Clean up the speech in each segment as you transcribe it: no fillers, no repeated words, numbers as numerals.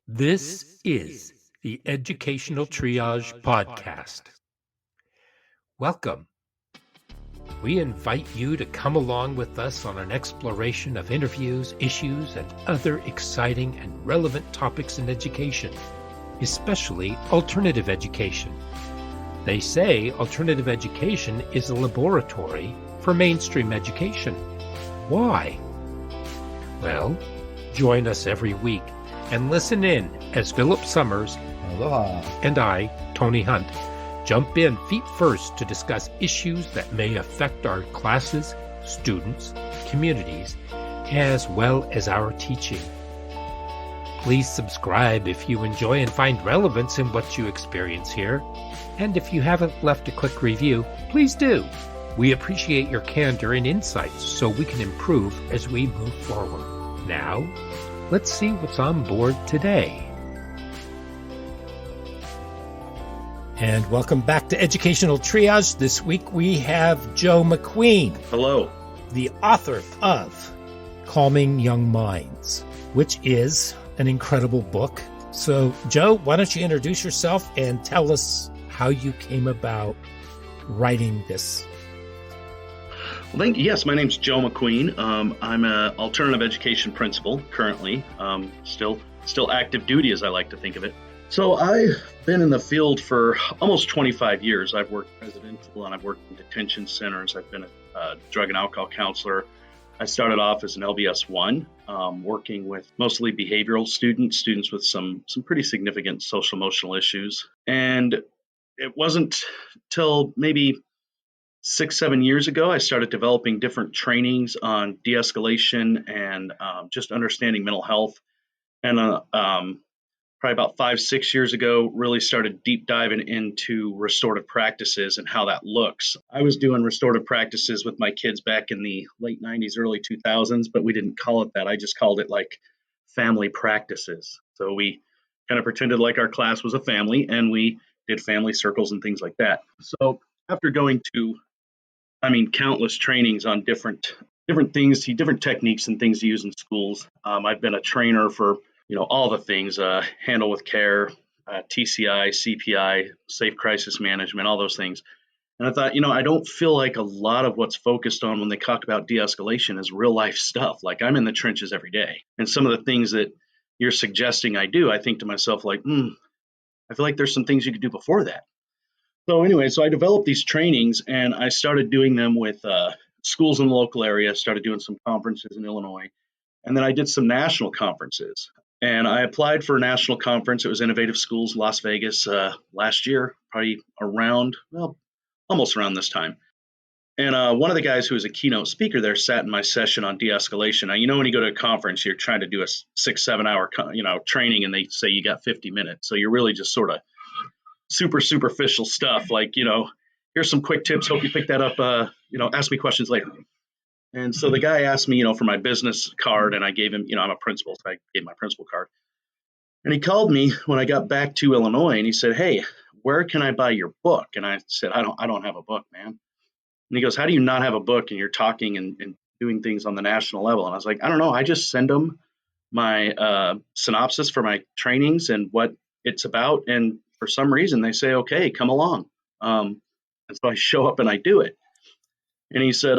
This is the Educational Triage Podcast. Welcome. We invite you to come along with us on an exploration of interviews, issues, and other exciting and relevant topics in education, especially alternative education. They say alternative education is a laboratory for mainstream education. Why? Well, join us every week and listen in as Philip Summers Aloha. and I, Tony Hunt, jump in feet first to discuss issues that may affect our classes, students, communities, as well as our teaching. Please subscribe if you enjoy and find relevance in what you experience here. And if you haven't left a quick review, please do. We appreciate your candor and insights so we can improve as we move forward. Now, let's see what's on board today. And welcome back to Educational Triage. This week we have Joe McQueen. Hello. The author of Calming Young Minds, which is an incredible book. So, Joe, why don't you introduce yourself and tell us how you came about writing this? Well, yes, my name's Joe McQueen. I'm an alternative education principal currently, still active duty as I like to think of it. So I've been in the field for almost 25 years. I've worked residential and I've worked in detention centers. I've been a drug and alcohol counselor. I started off as an LBS 1, working with mostly behavioral students with some pretty significant social emotional issues. And it wasn't till maybe 6-7 years ago, I started developing different trainings on de-escalation and just understanding mental health. And probably about 5-6 years ago, really started deep diving into restorative practices and how that looks. I was doing restorative practices with my kids back in the late 90s, early 2000s, but we didn't call it that. I just called it like family practices. So we kind of pretended like our class was a family and we did family circles and things like that. So after going to countless trainings on different things, different techniques and things to use in schools. I've been a trainer for, all the things, handle with care, TCI, CPI, safe crisis management, all those things. And I thought, I don't feel like a lot of what's focused on when they talk about de-escalation is real life stuff. Like I'm in the trenches every day. And some of the things that you're suggesting I do, I think to myself like, I feel like there's some things you could do before that. So anyway, I developed these trainings and I started doing them with schools in the local area, started doing some conferences in Illinois, and then I did some national conferences. And I applied for a national conference. It was Innovative Schools, Las Vegas, last year, probably almost around this time. And one of the guys who was a keynote speaker there sat in my session on de-escalation. Now, when you go to a conference, you're trying to do a 6-7 hour, training, and they say you got 50 minutes. So you're really just sort of super superficial stuff like, here's some quick tips. Hope you pick that up. Ask me questions later. And so the guy asked me, for my business card, and I gave him, I'm a principal, so I gave my principal card. And he called me when I got back to Illinois and he said, "Hey, where can I buy your book?" And I said, I don't have a book, man. And he goes, "How do you not have a book and you're talking and doing things on the national level?" And I was like, I don't know. I just send them my synopsis for my trainings and what it's about. And for some reason they say, "Okay, come along." And so I show up and I do it. And he said,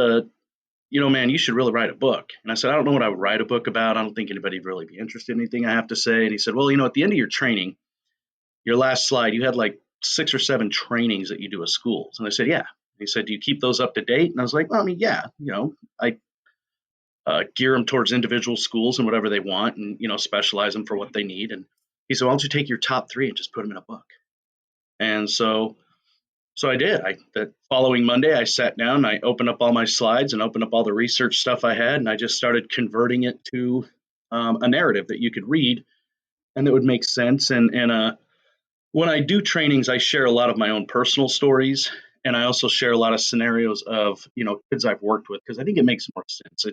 "Man, you should really write a book." And I said, "I don't know what I would write a book about. I don't think anybody would really be interested in anything I have to say." And he said, "Well, at the end of your training, your last slide, you had like 6 or 7 trainings that you do at schools." And I said, "Yeah." And he said, "Do you keep those up to date?" And I was like, "Well, yeah, I gear them towards individual schools and whatever they want and, specialize them for what they need." And he said, "Why don't you take your top 3 and just put them in a book?" And so I did. The following Monday, I sat down and I opened up all my slides and opened up all the research stuff I had. And I just started converting it to a narrative that you could read and that would make sense. And when I do trainings, I share a lot of my own personal stories. And I also share a lot of scenarios of, kids I've worked with, because I think it makes more sense.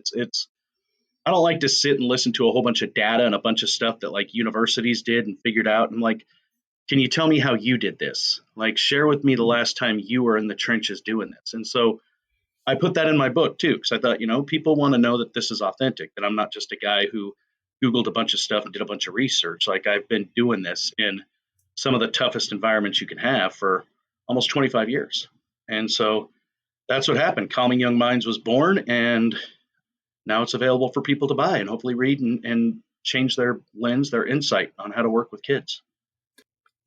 I don't like to sit and listen to a whole bunch of data and a bunch of stuff that like universities did and figured out. And like, can you tell me how you did this? Like, share with me the last time you were in the trenches doing this. And so I put that in my book too, because I thought, people want to know that this is authentic, that I'm not just a guy who Googled a bunch of stuff and did a bunch of research. Like I've been doing this in some of the toughest environments you can have for almost 25 years. And so that's what happened. Calming Young Minds was born, and now it's available for people to buy and hopefully read and change their lens, their insight on how to work with kids.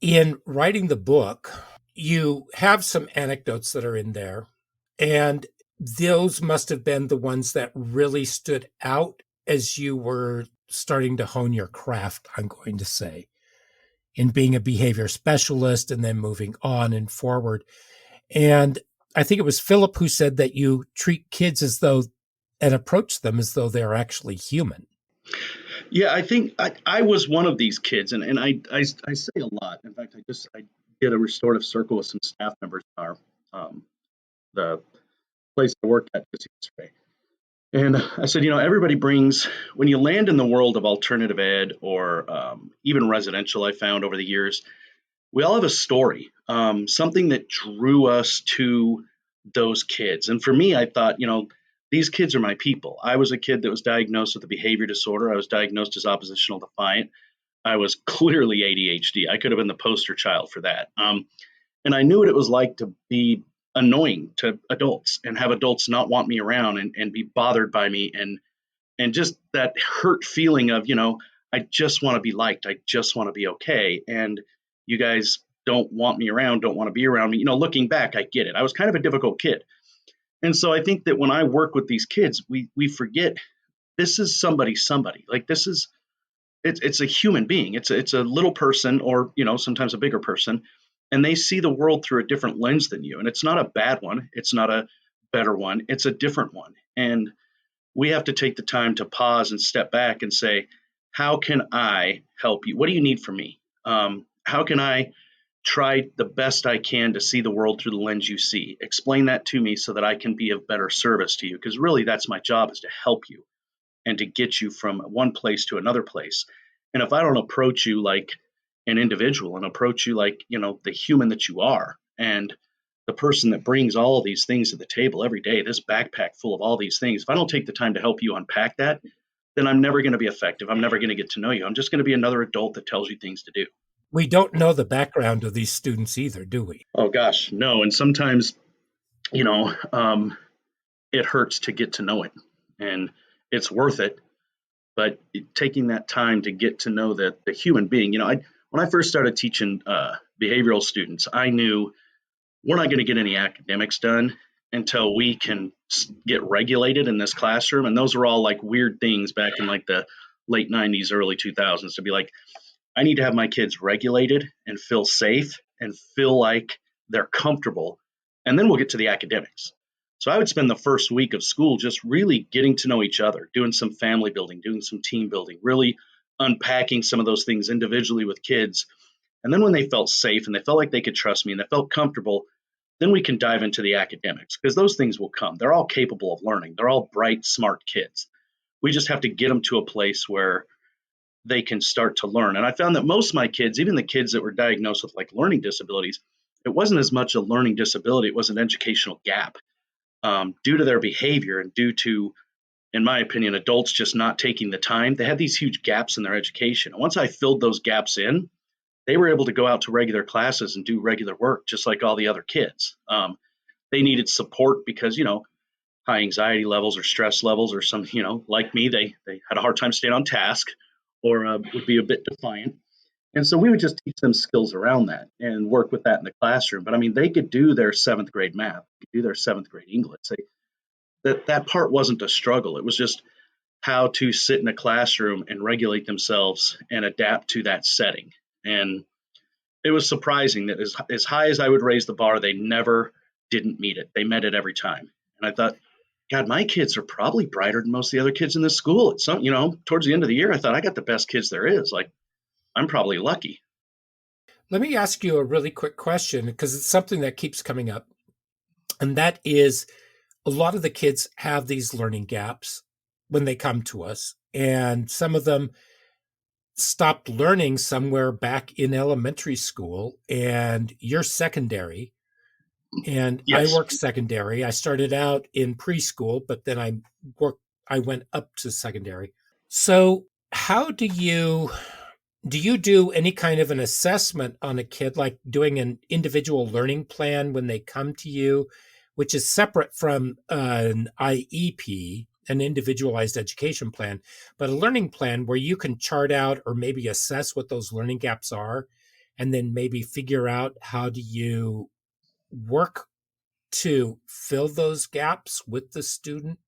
In writing the book, you have some anecdotes that are in there, and those must have been the ones that really stood out as you were starting to hone your craft, I'm going to say, in being a behavior specialist and then moving on and forward. And I think it was Philip who said that you treat kids as though and approach them as though they're actually human. Yeah, I think I was one of these kids, and I say a lot. In fact, I did a restorative circle with some staff members in our the place I worked at just yesterday. And I said, everybody brings, when you land in the world of alternative ed or even residential, I found over the years, we all have a story, something that drew us to those kids. And for me, I thought, these kids are my people. I was a kid that was diagnosed with a behavior disorder. I was diagnosed as oppositional defiant. I was clearly ADHD. I could have been the poster child for that. And I knew what it was like to be annoying to adults and have adults not want me around and be bothered by me and just that hurt feeling of, I just want to be liked. I just want to be okay. And you guys don't want me around, don't want to be around me. Looking back, I get it. I was kind of a difficult kid. And so I think that when I work with these kids, we forget this is somebody. Like this is it's a human being. It's a little person or, sometimes a bigger person, and they see the world through a different lens than you. And it's not a bad one. It's not a better one. It's a different one. And we have to take the time to pause and step back and say, how can I help you? What do you need from me? How can I try the best I can to see the world through the lens you see? Explain that to me so that I can be of better service to you. Because really, that's my job, is to help you and to get you from one place to another place. And if I don't approach you like an individual and approach you like, the human that you are, and the person that brings all of these things to the table every day, this backpack full of all these things, if I don't take the time to help you unpack that, then I'm never going to be effective. I'm never going to get to know you. I'm just going to be another adult that tells you things to do. We don't know the background of these students either, do we? Oh gosh, no. And sometimes, it hurts to get to know it, and it's worth it. But taking that time to get to know the human being, when I first started teaching behavioral students, I knew we're not going to get any academics done until we can get regulated in this classroom. And those were all like weird things back in like the late 90s, early 2000s, to be like, I need to have my kids regulated and feel safe and feel like they're comfortable. And then we'll get to the academics. So I would spend the first week of school just really getting to know each other, doing some family building, doing some team building, really unpacking some of those things individually with kids. And then when they felt safe and they felt like they could trust me and they felt comfortable, then we can dive into the academics, because those things will come. They're all capable of learning. They're all bright, smart kids. We just have to get them to a place where they can start to learn. And I found that most of my kids, even the kids that were diagnosed with like learning disabilities, it wasn't as much a learning disability, it was an educational gap, due to their behavior and due to, in my opinion, adults just not taking the time. They had these huge gaps in their education. And once I filled those gaps in, they were able to go out to regular classes and do regular work just like all the other kids. They needed support because, high anxiety levels or stress levels, or some, like me, they had a hard time staying on task or would be a bit defiant. And so we would just teach them skills around that and work with that in the classroom. But I mean, they could do their seventh grade math, they could do their seventh grade English. That part wasn't a struggle. It was just how to sit in a classroom and regulate themselves and adapt to that setting. And it was surprising that as high as I would raise the bar, they never didn't meet it. They met it every time. And I thought, God, my kids are probably brighter than most of the other kids in this school. It's some, towards the end of the year, I thought I got the best kids there is. Like, I'm probably lucky. Let me ask you a really quick question, because it's something that keeps coming up. And that is, a lot of the kids have these learning gaps when they come to us. And some of them stopped learning somewhere back in elementary school, and you're secondary. And Yes. I work secondary. I started out in preschool, but then I went up to secondary. So How do you do any kind of an assessment on a kid, like doing an individual learning plan when they come to you, which is separate from an IEP, an individualized education plan, but a learning plan where you can chart out or maybe assess what those learning gaps are, and then maybe figure out how do you work to fill those gaps with the student?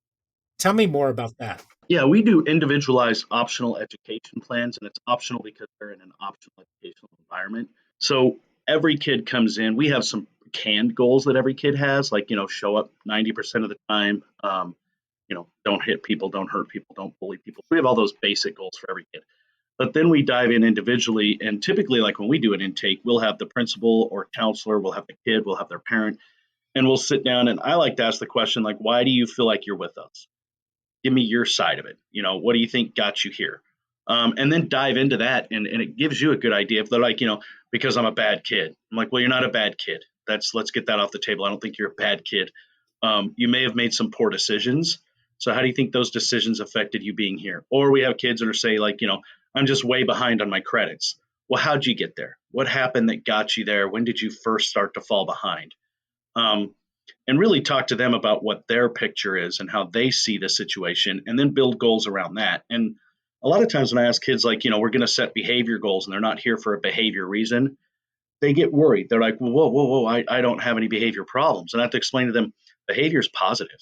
Tell me more about that. Yeah, we do individualized optional education plans, and it's optional because they're in an optional educational environment. So every kid comes in. We have some canned goals that every kid has, like, show up 90% of the time. Don't hit people, don't hurt people, don't bully people. We have all those basic goals for every kid. But then we dive in individually, and typically, like when we do an intake, we'll have the principal or counselor, we'll have the kid, we'll have their parent, and we'll sit down. And I like to ask the question, like, why do you feel like you're with us? Give me your side of it. What do you think got you here? And then dive into that, and it gives you a good idea. If they're like, because I'm a bad kid, I'm like, well, you're not a bad kid. Let's get that off the table. I don't think you're a bad kid. You may have made some poor decisions. So how do you think those decisions affected you being here? Or we have kids that are say like, I'm just way behind on my credits. Well, how'd you get there? What happened that got you there? When did you first start to fall behind? Um, and really talk to them about what their picture is and how they see the situation, and then build goals around that. And a lot of times when I ask kids, like, we're going to set behavior goals and they're not here for a behavior reason, they get worried. They're like, well, whoa, whoa, whoa, I don't have any behavior problems. And I have to explain to them behavior is positive.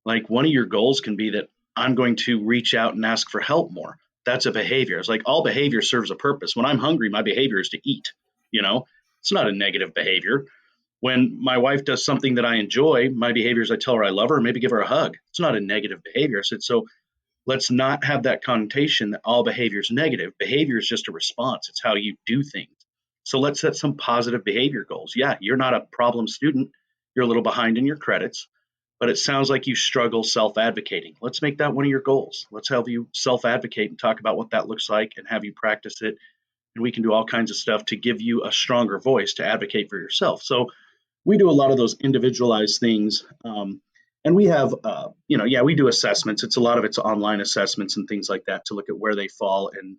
Like one of your goals can be that I'm going to reach out and ask for help more. That's a behavior. It's like all behavior serves a purpose. When I'm hungry, my behavior is to eat. You know, it's not a negative behavior. When my wife does something that I enjoy, my behavior is I tell her I love her, maybe give her a hug. It's not a negative behavior. I said, so let's not have that connotation that all behavior is negative. Behavior is just a response, it's how you do things. So let's set some positive behavior goals. Yeah, you're not a problem student, you're a little behind in your credits, but it sounds like you struggle self advocating. Let's make that one of your goals. Let's have you self advocate and talk about what that looks like and have you practice it. And we can do all kinds of stuff to give you a stronger voice to advocate for yourself. So we do a lot of those individualized things. And we have, yeah, we do assessments. It's a lot of it's online assessments and things like that to look at where they fall and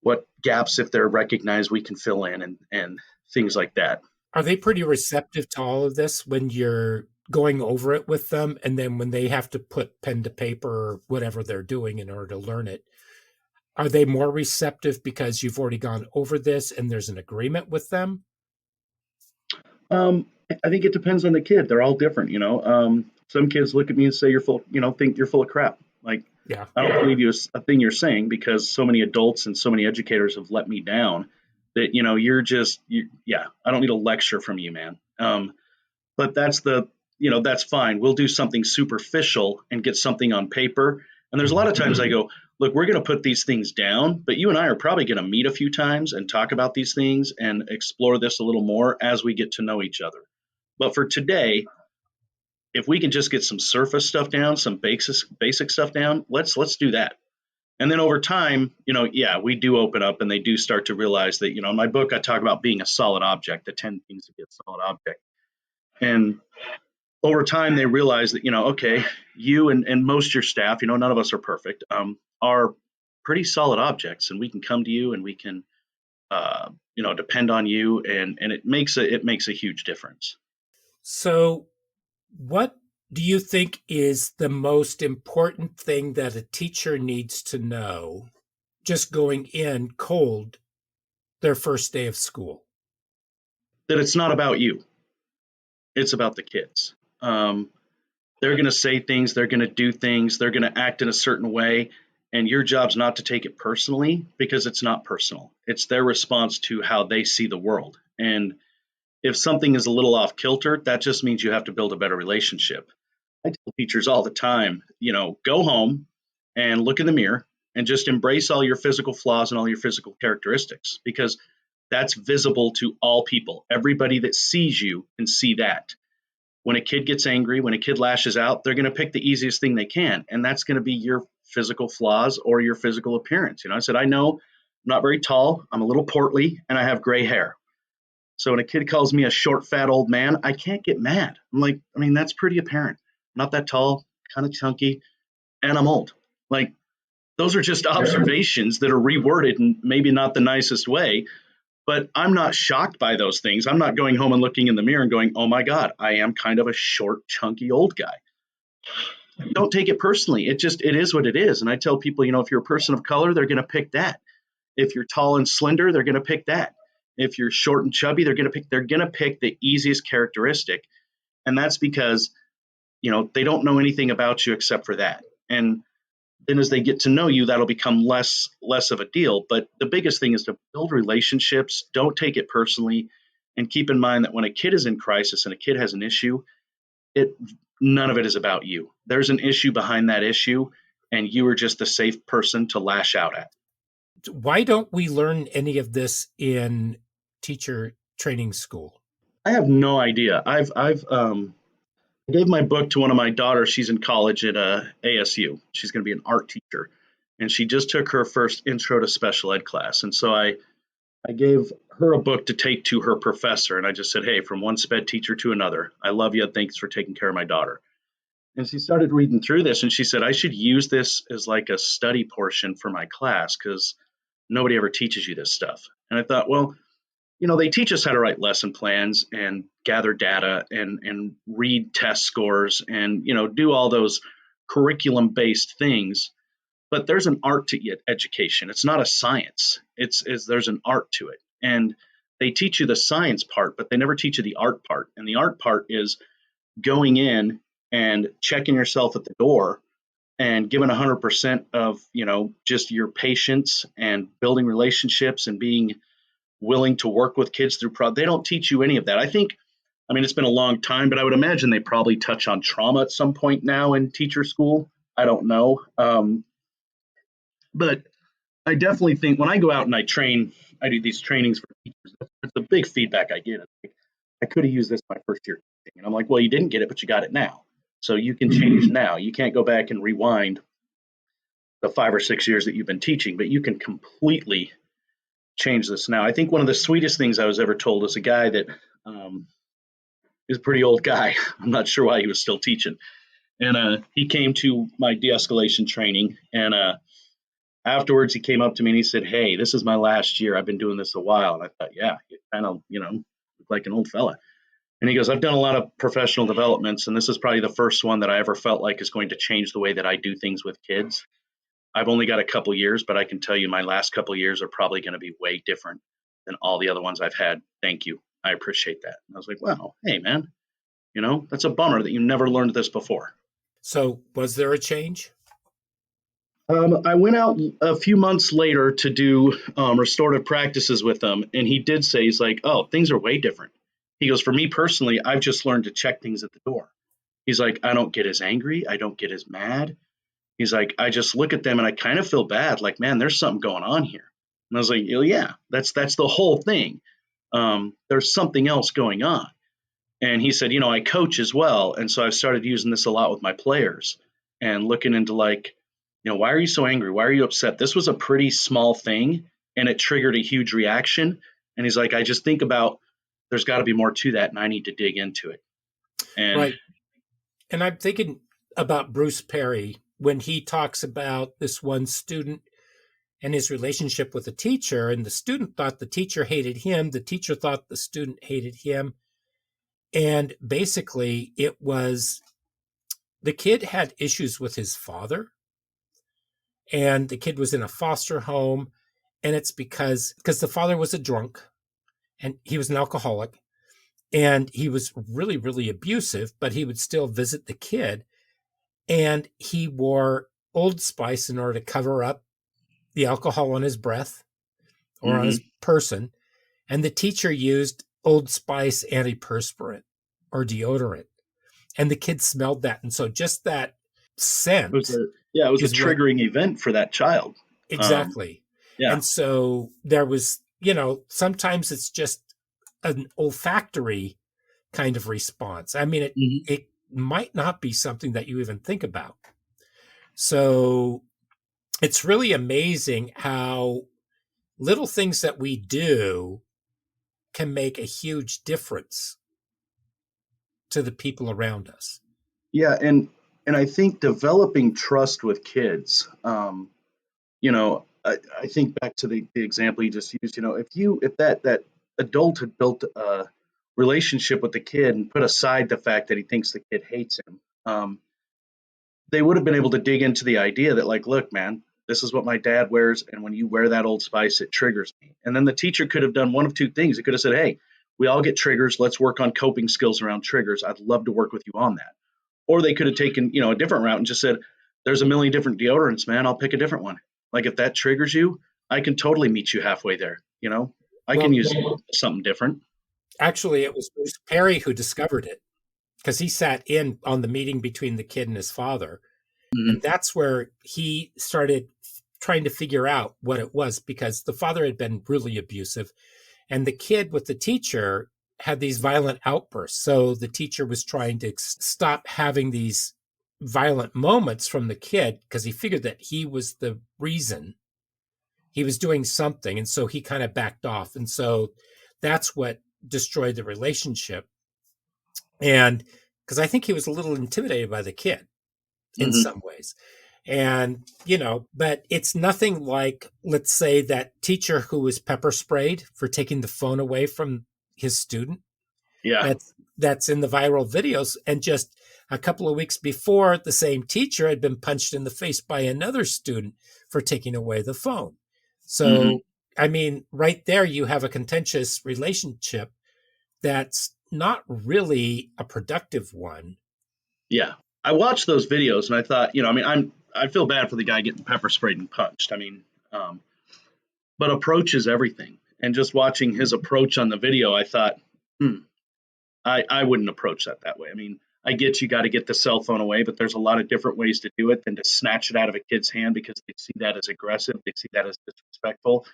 what gaps, if they're recognized, we can fill in and things like that. Are they pretty receptive to all of this when you're going over it with them? And then when they have to put pen to paper or whatever they're doing in order to learn it, are they more receptive because you've already gone over this and there's an agreement with them? Um, I think it depends on the kid. They're all different, you know. Some kids look at me and say you're full, think you're full of crap. Like, Yeah. I don't believe you a thing you're saying because so many adults and so many educators have let me down that, yeah, I don't need a lecture from you, man. But that's fine. We'll do something superficial and get something on paper. And there's a lot of times I go, look, we're going to put these things down, but you and I are probably going to meet a few times and talk about these things and explore this a little more as we get to know each other. But for today, if we can just get some surface stuff down, some basic stuff down, let's do that. And then over time, yeah, we do open up and they do start to realize that, in my book, I talk about being a solid object, the 10 things to be a solid object. And over time, they realize that, okay, you and most of your staff, none of us are perfect, are pretty solid objects, and we can come to you and we can, depend on you, and it makes a huge difference. So, what do you think is the most important thing that a teacher needs to know just going in cold their first day of school? That it's not about you; it's about the kids. They're going to say things, they're going to do things, they're going to act in a certain way. And your job's not to take it personally because it's not personal. It's their response to how they see the world. And if something is a little off kilter, that just means you have to build a better relationship. I tell teachers all the time, go home and look in the mirror and just embrace all your physical flaws and all your physical characteristics because that's visible to all people. Everybody that sees you can see that. When a kid gets angry, when a kid lashes out, they're going to pick the easiest thing they can. And that's going to be your physical flaws or your physical appearance. I said, I know I'm not very tall, I'm a little portly, and I have gray hair. So when a kid calls me a short, fat old man, I can't get mad. I'm like, that's pretty apparent. I'm not that tall, kind of chunky, and I'm old. Like, Those are just observations that are reworded in maybe not the nicest way, but I'm not shocked by those things. I'm not going home and looking in the mirror and going, oh my God, I am kind of a short, chunky old guy. Don't take it personally. It is what it is. And I tell people, if you're a person of color, they're going to pick that. If you're tall and slender, they're going to pick that. If you're short and chubby, they're going to pick the easiest characteristic. And that's because, they don't know anything about you except for that. And then as they get to know you, that'll become less of a deal. But the biggest thing is to build relationships. Don't take it personally, and keep in mind that when a kid is in crisis and a kid has an issue, it none of it is about you. There's an issue behind that issue, and you are just the safe person to lash out at. Why don't we learn any of this in teacher training school? I have no idea. I gave my book to one of my daughters. She's in college at ASU. She's going to be an art teacher, and she just took her first intro to special ed class. And so I gave her a book to take to her professor, and I just said, "Hey, from one sped teacher to another, I love you. Thanks for taking care of my daughter." And she started reading through this, and she said, "I should use this as like a study portion for my class because nobody ever teaches you this stuff." And I thought, well, they teach us how to write lesson plans and gather data and read test scores and, do all those curriculum based things. But there's an art to education. It's not a science. There's an art to it. And they teach you the science part, but they never teach you the art part. And the art part is going in and checking yourself at the door and giving 100% of, just your patience and building relationships and being willing to work with kids through they don't teach you any of that. It's been a long time, but I would imagine they probably touch on trauma at some point now in teacher school. I don't know. But I definitely think when I go out and I do these trainings for teachers. That's the big feedback I get. I could have used this my first year. And I'm like, well, you didn't get it, but you got it now. So you can change now. You can't go back and rewind the 5 or 6 years that you've been teaching, but you can completely change this now. I think one of the sweetest things I was ever told is a guy that is a pretty old guy. I'm not sure why he was still teaching. And he came to my de-escalation training. And afterwards, he came up to me and he said, "Hey, this is my last year. I've been doing this a while." And I thought, yeah, you kind of, look like an old fella. And he goes, "I've done a lot of professional developments, and this is probably the first one that I ever felt like is going to change the way that I do things with kids. I've only got a couple years, but I can tell you my last couple years are probably going to be way different than all the other ones I've had. Thank you. I appreciate that." And I was like, wow, hey, man, that's a bummer that you never learned this before. So was there a change? I went out a few months later to do restorative practices with him, and he did say, he's like, "Oh, things are way different." He goes, "For me personally, I've just learned to check things at the door." He's like, "I don't get as angry. I don't get as mad." He's like, "I just look at them and I kind of feel bad. Like, man, there's something going on here." And I was like, "Oh, yeah, that's the whole thing. There's something else going on." And he said, "I coach as well. And so I've started using this a lot with my players and looking into like, why are you so angry? Why are you upset? This was a pretty small thing and it triggered a huge reaction." And he's like, "I just think about there's got to be more to that and I need to dig into it." And Right. And I'm thinking about Bruce Perry when he talks about this one student and his relationship with the teacher, and the student thought the teacher hated him, the teacher thought the student hated him. And basically, it was the kid had issues with his father, and the kid was in a foster home. And it's because the father was a drunk and he was an alcoholic and he was really, really abusive, but he would still visit the kid. And he wore Old Spice in order to cover up the alcohol on his breath or on his person. And the teacher used Old Spice antiperspirant or deodorant. And the kid smelled that. And so just that scent. it was a triggering event for that child. Exactly. Yeah. And so there was, sometimes it's just an olfactory kind of response. I mean, it might not be something that you even think about. So it's really amazing how little things that we do can make a huge difference to the people around us. Yeah, and I think developing trust with kids. I think back to the example you just used. If that adult had built a relationship with the kid and put aside the fact that he thinks the kid hates him, they would have been able to dig into the idea that, like, look, man, this is what my dad wears, and when you wear that Old Spice, it triggers me. And then the teacher could have done one of two things. It could have said, hey, we all get triggers. Let's work on coping skills around triggers. I'd love to work with you on that. Or they could have taken, a different route and just said, there's a million different deodorants, man. I'll pick a different one. Like, if that triggers you, I can totally meet you halfway there. I can Well, use something different. actually, it was Bruce Perry who discovered it because he sat in on the meeting between the kid and his father. Hmm. And that's where he started trying to figure out what it was, because the father had been really abusive and the kid with the teacher had these violent outbursts. So the teacher was trying to stop having these violent moments from the kid because he figured that he was the reason he was doing something. And so he kind of backed off. And so that's what destroyed the relationship. And because I think he was a little intimidated by the kid in Hmm. some ways. And, but it's nothing like, let's say, that teacher who was pepper sprayed for taking the phone away from his student Yeah. that's in the viral videos. And just a couple of weeks before, the same teacher had been punched in the face by another student for taking away the phone. Hmm. So, I mean, right there, you have a contentious relationship that's not really a productive one. Yeah. I watched those videos and I thought, I feel bad for the guy getting pepper sprayed and punched. Um, but approach is everything. And just watching his approach on the video, I thought, hmm, I wouldn't approach that way. I mean, I get you got to get the cell phone away, but there's a lot of different ways to do it than to snatch it out of a kid's hand because they see that as aggressive, they see that as disrespectful,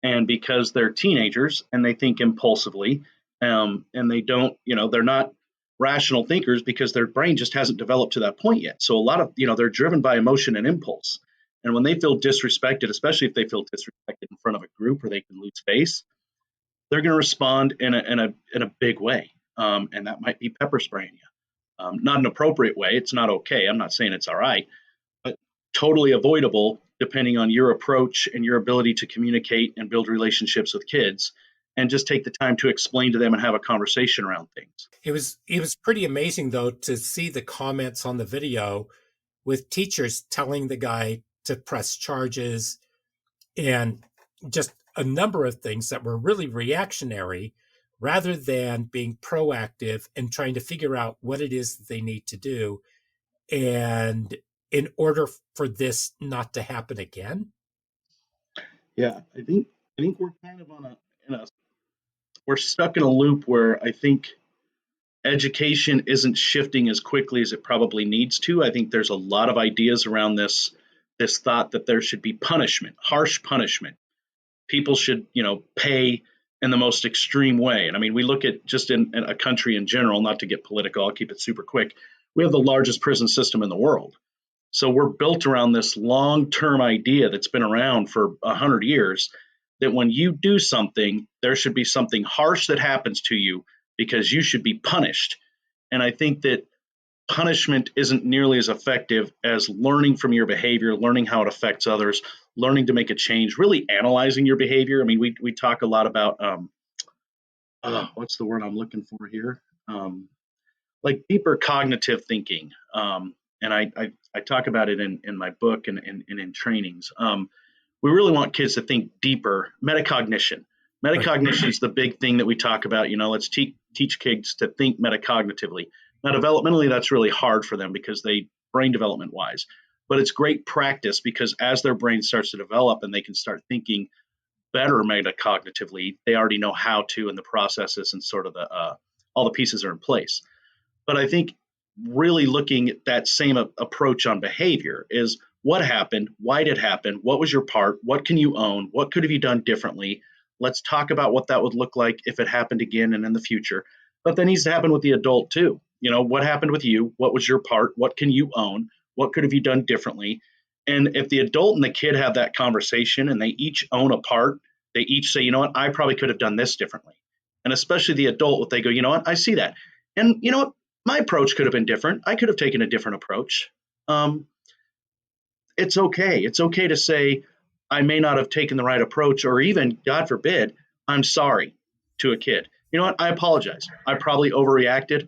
and because they're teenagers and they think impulsively, and they don't, they're not rational thinkers because their brain just hasn't developed to that point yet. So a lot of, they're driven by emotion and impulse. And when they feel disrespected, especially if they feel disrespected in front of a group where they can lose face, they're going to respond in a big way, and that might be pepper spraying you. Not an appropriate way. It's not okay. I'm not saying it's all right, but totally avoidable depending on your approach and your ability to communicate and build relationships with kids, and just take the time to explain to them and have a conversation around things. It was pretty amazing though to see the comments on the video with teachers telling the guy to press charges and just a number of things that were really reactionary rather than being proactive and trying to figure out what it is that they need to do and in order for this not to happen again. Yeah, I think we're kind of in a we're stuck in a loop where I think education isn't shifting as quickly as it probably needs to. I think there's a lot of ideas around this thought that there should be punishment, harsh punishment. People should, pay in the most extreme way. And I mean, we look at just in a country in general, not to get political, I'll keep it super quick. We have the largest prison system in the world. So we're built around this long-term idea that's been around for 100 years that when you do something, there should be something harsh that happens to you because you should be punished. And I think that punishment isn't nearly as effective as learning from your behavior, learning how it affects others, learning to make a change, really analyzing your behavior. I mean, we talk a lot about what's the word I'm looking for here? Like deeper cognitive thinking. And I talk about it in my book and in trainings. We really want kids to think deeper. Metacognition. Right. Metacognition is the big thing that we talk about. Let's teach kids to think metacognitively. Now, developmentally, that's really hard for them because they brain development wise, but it's great practice because as their brain starts to develop and they can start thinking better metacognitively, they already know how to, and the processes and sort of the all the pieces are in place. But I think really looking at that same approach on behavior is what happened, why did it happen, what was your part, what can you own, what could have you done differently. Let's talk about what that would look like if it happened again and in the future. But that needs to happen with the adult too. What happened with you, what was your part, what can you own, what could have you done differently. And if the adult and the kid have that conversation and they each own a part, they each say, I probably could have done this differently. And especially the adult, if they go, I see that. And my approach could have been different. I could have taken a different approach. Um, it's okay. It's okay to say, I may not have taken the right approach, or even, God forbid, I'm sorry to a kid. You know what? I apologize. I probably overreacted.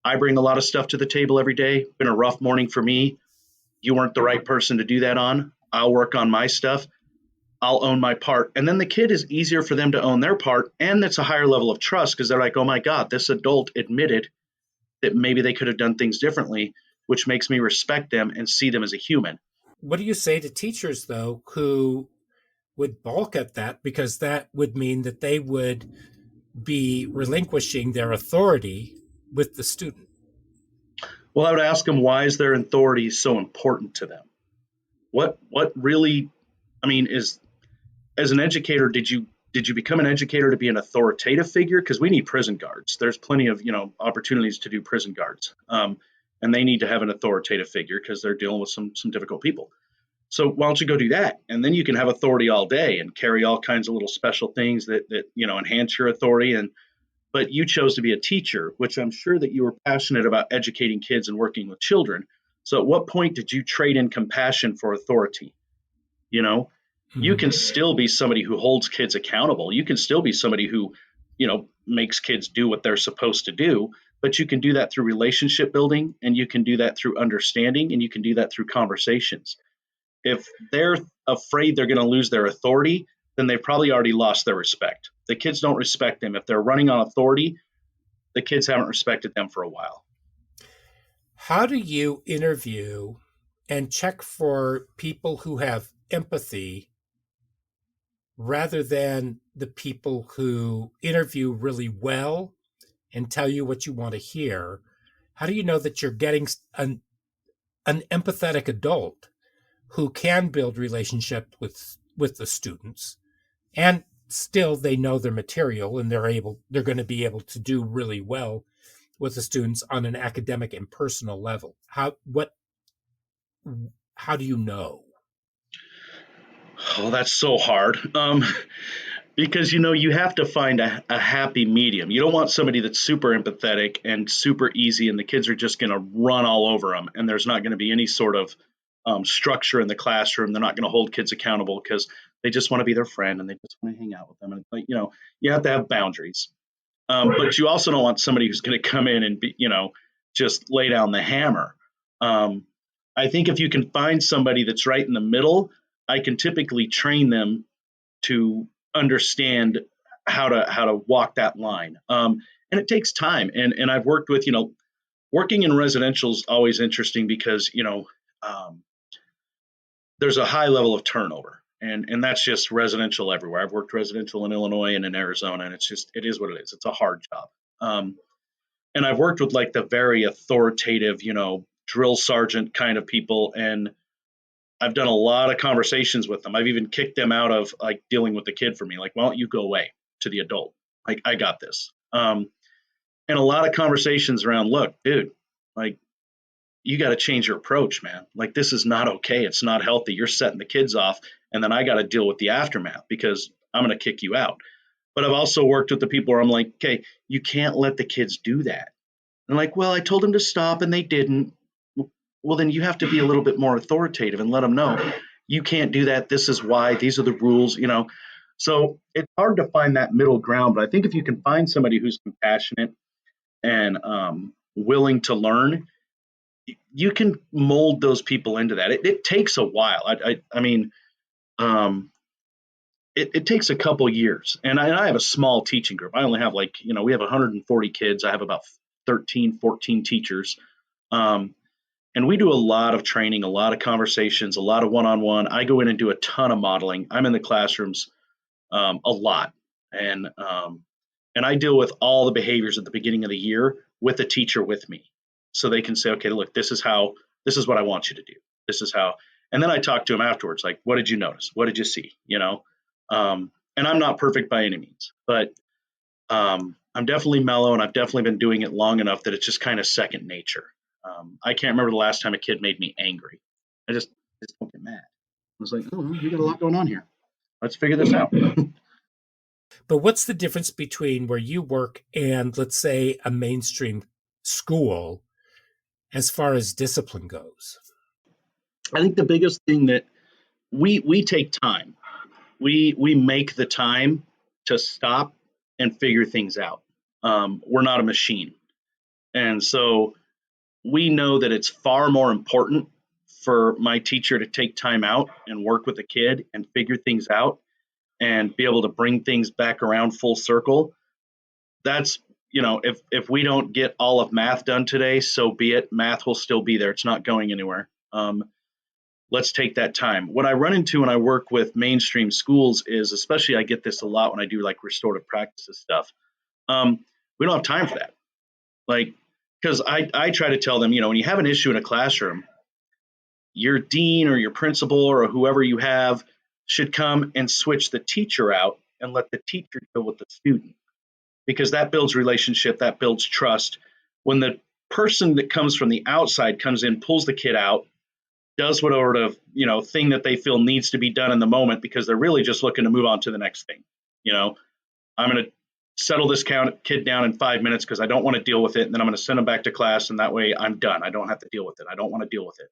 I bring a lot of stuff to the table every day. Been a rough morning for me. You weren't the right person to do that on. I'll work on my stuff. I'll own my part. And then the kid is easier for them to own their part. And it's a higher level of trust because they're like, oh my God, this adult admitted that maybe they could have done things differently, which makes me respect them and see them as a human. What do you say to teachers, though, who would balk at that because that would mean that they would be relinquishing their authority with the student? Well, I would ask them, why is their authority so important to them? What really, I mean, is, as an educator, did you become an educator to be an authoritative figure? Because we need prison guards. There's plenty of opportunities to do prison guards, and they need to have an authoritative figure because they're dealing with some difficult people. So why don't you go do that, and then you can have authority all day and carry all kinds of little special things that enhance your authority. And but you chose to be a teacher, which I'm sure that you were passionate about educating kids and working with children. So at what point did you trade in compassion for authority? You know, you Mm-hmm. can still be somebody who holds kids accountable. You can still be somebody who, makes kids do what they're supposed to do, but you can do that through relationship building, and you can do that through understanding, and you can do that through conversations. If they're afraid they're going to lose their authority, then they've probably already lost their respect. The kids don't respect them. If they're running on authority, the kids haven't respected them for a while. How do you interview and check for people who have empathy rather than the people who interview really well and tell you what you want to hear? How do you know that you're getting an empathetic adult who can build relationship with the students, and still they know their material and they're going to be able to do really well with the students on an academic and personal level? How do you know? Oh, that's so hard. Because you have to find a happy medium. You don't want somebody that's super empathetic and super easy, and the kids are just going to run all over them, and there's not going to be any sort of structure in the classroom. They're not going to hold kids accountable because they just want to be their friend and they just want to hang out with them. And you have to have boundaries, but you also don't want somebody who's going to come in and just lay down the hammer. Um, I think if you can find somebody that's right in the middle, I can typically train them to understand how to walk that line. And it takes time. And I've worked with, working in residential is always interesting because, um, there's a high level of turnover. And that's just residential everywhere. I've worked residential in Illinois and in Arizona, and it is what it is. It's a hard job. And I've worked with like the very authoritative, drill sergeant kind of people. And I've done a lot of conversations with them. I've even kicked them out of like dealing with the kid for me. Like, why don't you go away to the adult? Like, I got this. And a lot of conversations around, look, dude, like, you got to change your approach, man. Like, this is not okay. It's not healthy. You're setting the kids off. And then I got to deal with the aftermath because I'm going to kick you out. But I've also worked with the people where I'm like, okay, you can't let the kids do that. And like, well, I told them to stop and they didn't. Well, then you have to be a little bit more authoritative and let them know you can't do that. This is why. These are the rules. So it's hard to find that middle ground. But I think if you can find somebody who's compassionate and willing to learn, you can mold those people into that. It takes a while. I mean, it takes a couple years. And I have a small teaching group. I only have we have 140 kids. I have about 13, 14 teachers. And we do a lot of training, a lot of conversations, a lot of one-on-one. I go in and do a ton of modeling. I'm in the classrooms a lot, and I deal with all the behaviors at the beginning of the year with the teacher with me, so they can say, okay, look, this is what I want you to do. This is how, and then I talk to them afterwards, like, what did you notice? What did you see? And I'm not perfect by any means, but I'm definitely mellow, and I've definitely been doing it long enough that it's just kind of second nature. I can't remember the last time a kid made me angry. I just don't get mad. I was like, oh, we got a lot going on here. Let's figure this out. But what's the difference between where you work and, let's say, a mainstream school as far as discipline goes? I think the biggest thing that we take time. We make the time to stop and figure things out. We're not a machine, and so we know that it's far more important for my teacher to take time out and work with a kid and figure things out and be able to bring things back around full circle. That's, if we don't get all of math done today, so be it. Math will still be there. It's not going anywhere. Let's take that time. What I run into when I work with mainstream schools is, especially I get this a lot when I do like restorative practices stuff. We don't have time for that. Like, because I try to tell them, when you have an issue in a classroom, your dean or your principal or whoever you have should come and switch the teacher out and let the teacher deal with the student, because that builds relationship, that builds trust. When the person that comes from the outside comes in, pulls the kid out, does whatever thing that they feel needs to be done in the moment, because they're really just looking to move on to the next thing. I'm going to settle this kid down in 5 minutes because I don't want to deal with it, and then I'm going to send them back to class, and that way I'm done. I don't have to deal with it. I don't want to deal with it.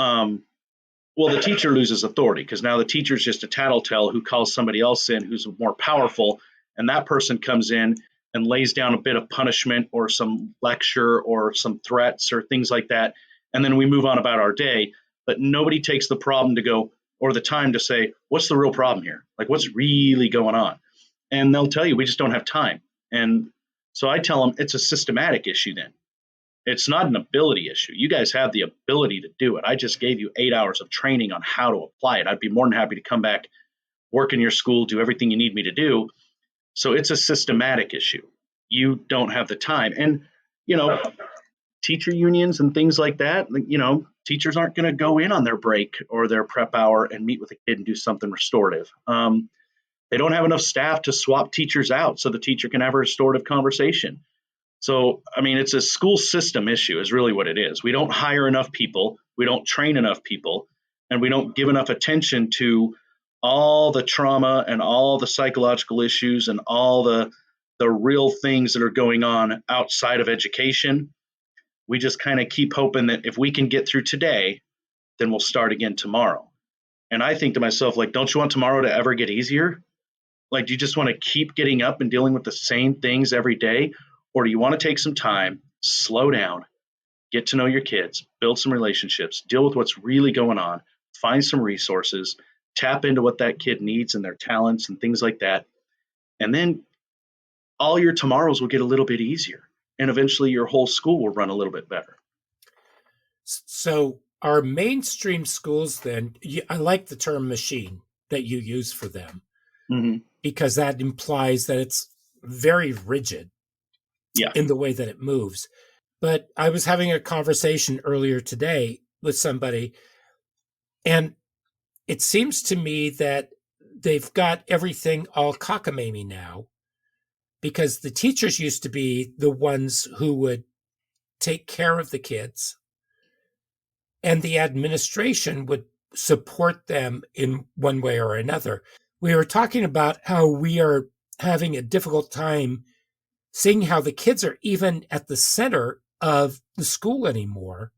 Well, the teacher loses authority because now the teacher's just a tattletale who calls somebody else in who's more powerful, and that person comes in and lays down a bit of punishment or some lecture or some threats or things like that, and then we move on about our day. But nobody takes the problem to go, or the time to say, what's the real problem here? Like, what's really going on? And they'll tell you, we just don't have time. And so I tell them it's a systematic issue then. It's not an ability issue. You guys have the ability to do it. I just gave you 8 hours of training on how to apply it. I'd be more than happy to come back, work in your school, do everything you need me to do. So it's a systematic issue. You don't have the time. And, teacher unions and things like that, teachers aren't going to go in on their break or their prep hour and meet with a kid and do something restorative. They don't have enough staff to swap teachers out so the teacher can have a restorative conversation. So, it's a school system issue is really what it is. We don't hire enough people, we don't train enough people, and we don't give enough attention to all the trauma and all the psychological issues and all the real things that are going on outside of education. We just kind of keep hoping that if we can get through today, then we'll start again tomorrow. And I think to myself, like, don't you want tomorrow to ever get easier? Like, do you just want to keep getting up and dealing with the same things every day? Or do you want to take some time, slow down, get to know your kids, build some relationships, deal with what's really going on, find some resources, tap into what that kid needs and their talents and things like that. And then all your tomorrows will get a little bit easier. And eventually your whole school will run a little bit better. So our mainstream schools then, I like the term machine that you use for them, because that implies that it's very rigid in the way that it moves. But I was having a conversation earlier today with somebody, and it seems to me that they've got everything all cockamamie now, because the teachers used to be the ones who would take care of the kids, and the administration would support them in one way or another. We were talking about how we are having a difficult time seeing how the kids are even at the center of the school anymore,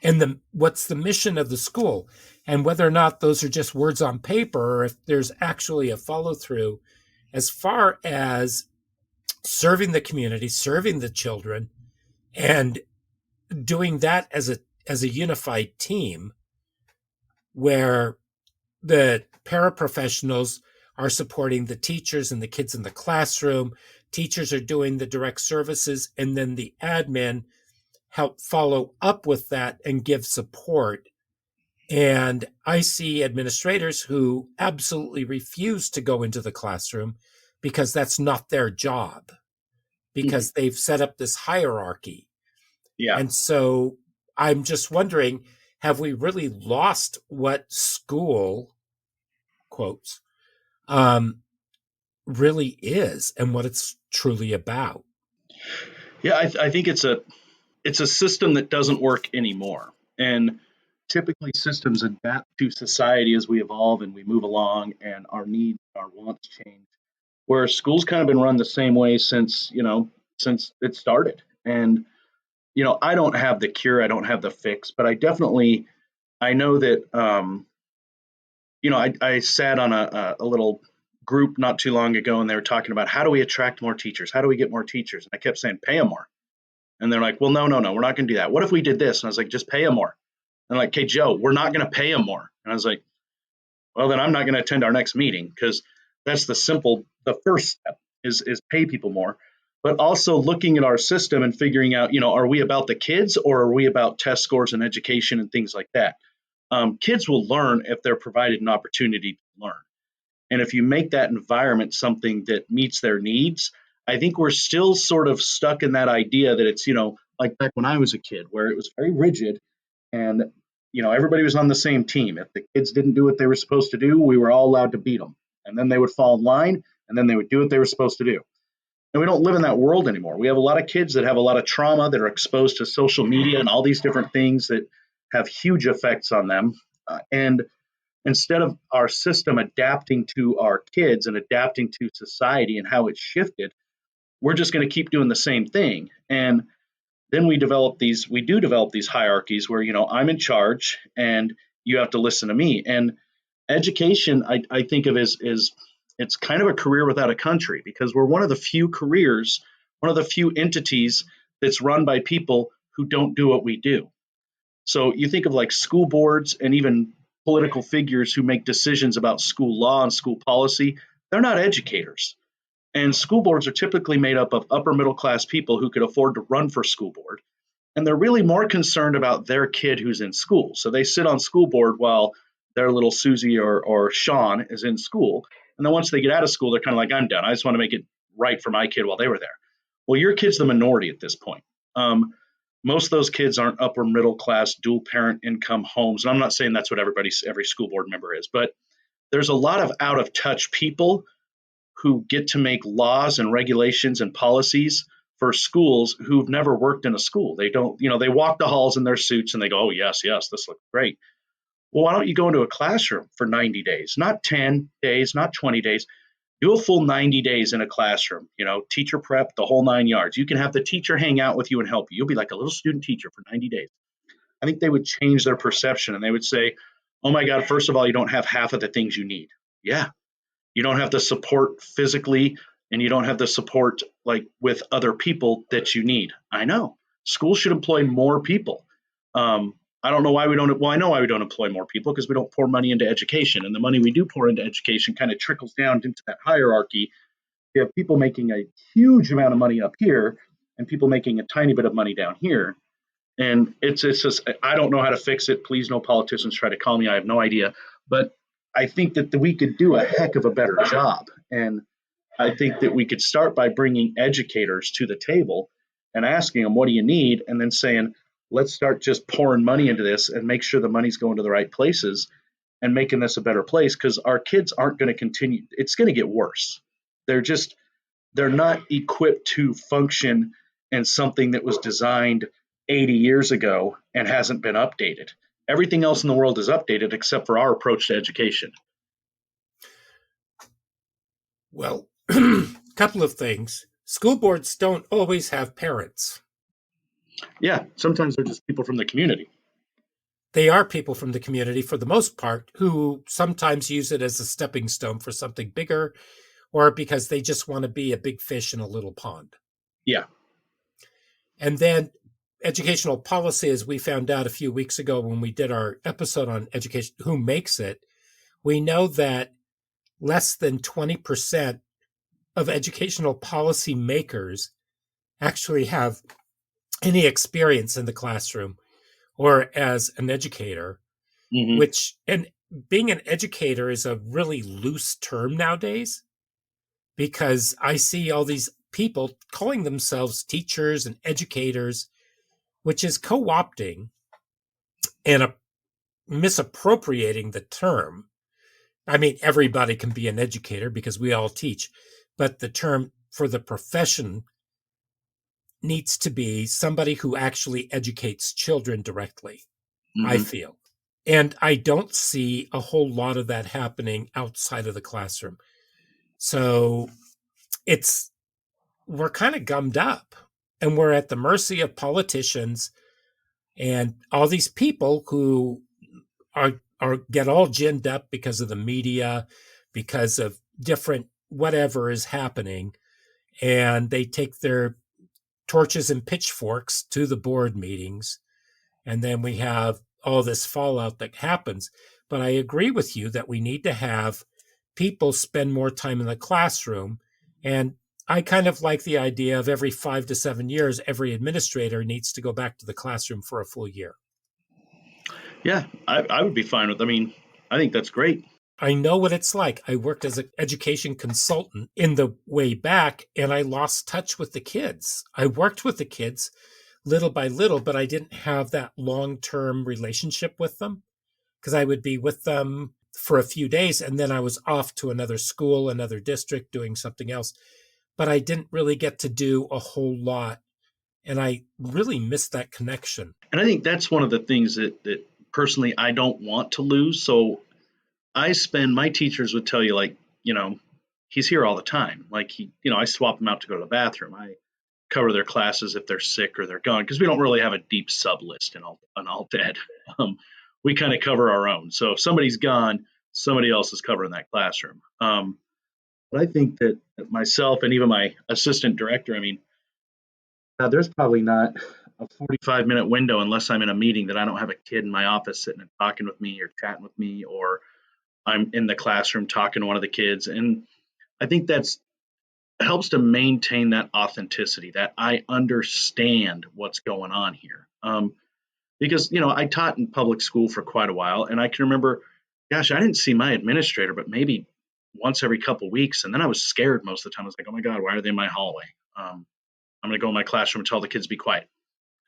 and what's the mission of the school, and whether or not those are just words on paper, or if there's actually a follow-through as far as serving the community, serving the children, and doing that as a unified team, where the paraprofessionals are supporting the teachers and the kids in the classroom. Teachers are doing the direct services, and then the admin help follow up with that and give support. And I see administrators who absolutely refuse to go into the classroom because that's not their job, because they've set up this hierarchy. Yeah. And so I'm just wondering, have we really lost what school, quotes, really is and what it's truly about? Yeah, I think it's a system that doesn't work anymore. And typically systems adapt to society as we evolve and we move along and our needs, our wants change. Where school's kind of been run the same way since it started. And I don't have the cure, I don't have the fix, but I know that I sat on a little group not too long ago, and they were talking about how do we attract more teachers? How do we get more teachers? And I kept saying, pay them more. And they're like, well, no, no, no, we're not going to do that. What if we did this? And I was like, just pay them more. And they're like, okay, Joe, we're not going to pay them more. And I was like, well, then I'm not going to attend our next meeting, because that's the first step is pay people more. But also looking at our system and figuring out, are we about the kids, or are we about test scores and education and things like that? Kids will learn if they're provided an opportunity to learn. And if you make that environment something that meets their needs, I think we're still sort of stuck in that idea that it's, like back when I was a kid, where it was very rigid, and, everybody was on the same team. If the kids didn't do what they were supposed to do, we were all allowed to beat them. And then they would fall in line, and then they would do what they were supposed to do. And we don't live in that world anymore. We have a lot of kids that have a lot of trauma, that are exposed to social media and all these different things that have huge effects on them. And instead of our system adapting to our kids and adapting to society and how it's shifted, we're just going to keep doing the same thing. And then we develop these hierarchies where, I'm in charge and you have to listen to me. And education, I think of as it's kind of a career without a country, because we're one of the few careers, one of the few entities that's run by people who don't do what we do. So you think of like school boards and even political figures who make decisions about school law and school policy. They're not educators. And school boards are typically made up of upper middle class people who could afford to run for school board. And they're really more concerned about their kid who's in school. So they sit on school board while their little Susie or Sean is in school. And then once they get out of school, they're kind of like, I'm done. I just want to make it right for my kid while they were there. Well, your kid's the minority at this point. Most of those kids aren't upper middle class, dual parent income homes. And I'm not saying that's what every school board member is, but there's a lot of out of touch people who get to make laws and regulations and policies for schools who've never worked in a school. They don't, they walk the halls in their suits and they go, oh, yes, yes, this looks great. Well, why don't you go into a classroom for 90 days, not 10 days, not 20 days? Do a full 90 days in a classroom, teacher prep, the whole 9 yards. You can have the teacher hang out with you and help you. You'll be like a little student teacher for 90 days. I think they would change their perception, and they would say, oh my God, first of all, you don't have half of the things you need. Yeah. You don't have the support physically, and you don't have the support like with other people that you need. I know. Schools should employ more people. I don't know why we don't. Well, I know why we don't employ more people, because we don't pour money into education, and the money we do pour into education kind of trickles down into that hierarchy. You have people making a huge amount of money up here, and people making a tiny bit of money down here, and it's just, I don't know how to fix it. Please, no politicians try to call me. I have no idea, but I think that we could do a heck of a better job, and I think that we could start by bringing educators to the table and asking them, what do you need? And then saying, let's start just pouring money into this and make sure the money's going to the right places and making this a better place, because our kids aren't going to continue. It's going to get worse. They're not equipped to function in something that was designed 80 years ago and hasn't been updated. Everything else in the world is updated except for our approach to education. Well, a couple of things. School boards don't always have parents. Yeah, sometimes they're just people from the community. They are people from the community for the most part, who sometimes use it as a stepping stone for something bigger, or because they just want to be a big fish in a little pond. Yeah. And then educational policy, as we found out a few weeks ago when we did our episode on education, who makes it, we know that less than 20% of educational policy makers actually have any experience in the classroom or as an educator, and being an educator is a really loose term nowadays, because I see all these people calling themselves teachers and educators, which is co-opting and misappropriating the term. I mean, everybody can be an educator because we all teach, but the term for the profession needs to be somebody who actually educates children directly, I feel. And I don't see a whole lot of that happening outside of the classroom. So we're kind of gummed up, and we're at the mercy of politicians and all these people who get all ginned up because of the media, because of different whatever is happening, and they take their torches and pitchforks to the board meetings, and then we have all this fallout that happens. But I agree with you that we need to have people spend more time in the classroom. And I kind of like the idea of every 5 to 7 years, every administrator needs to go back to the classroom for a full year. Yeah, I would be fine with. I mean, I think that's great. I know what it's like. I worked as an education consultant in the way back, and I lost touch with the kids. I worked with the kids little by little, but I didn't have that long-term relationship with them because I would be with them for a few days and then I was off to another school, another district, doing something else. But I didn't really get to do a whole lot. And I really missed that connection. And I think that's one of the things that personally I don't want to lose. So my teachers would tell you, like, he's here all the time. Like, I swap them out to go to the bathroom. I cover their classes if they're sick or they're gone, because we don't really have a deep sub list in alt ed. We kind of cover our own. So if somebody's gone, somebody else is covering that classroom. But I think that myself and even my assistant director, I mean, there's probably not a 45-minute window unless I'm in a meeting that I don't have a kid in my office sitting and talking with me or chatting with me, or I'm in the classroom talking to one of the kids. And I think it helps to maintain that authenticity, that I understand what's going on here. Because, I taught in public school for quite a while, and I can remember, gosh, I didn't see my administrator, but maybe once every couple of weeks. And then I was scared most of the time. I was like, oh my God, why are they in my hallway? I'm going to go in my classroom and tell the kids to be quiet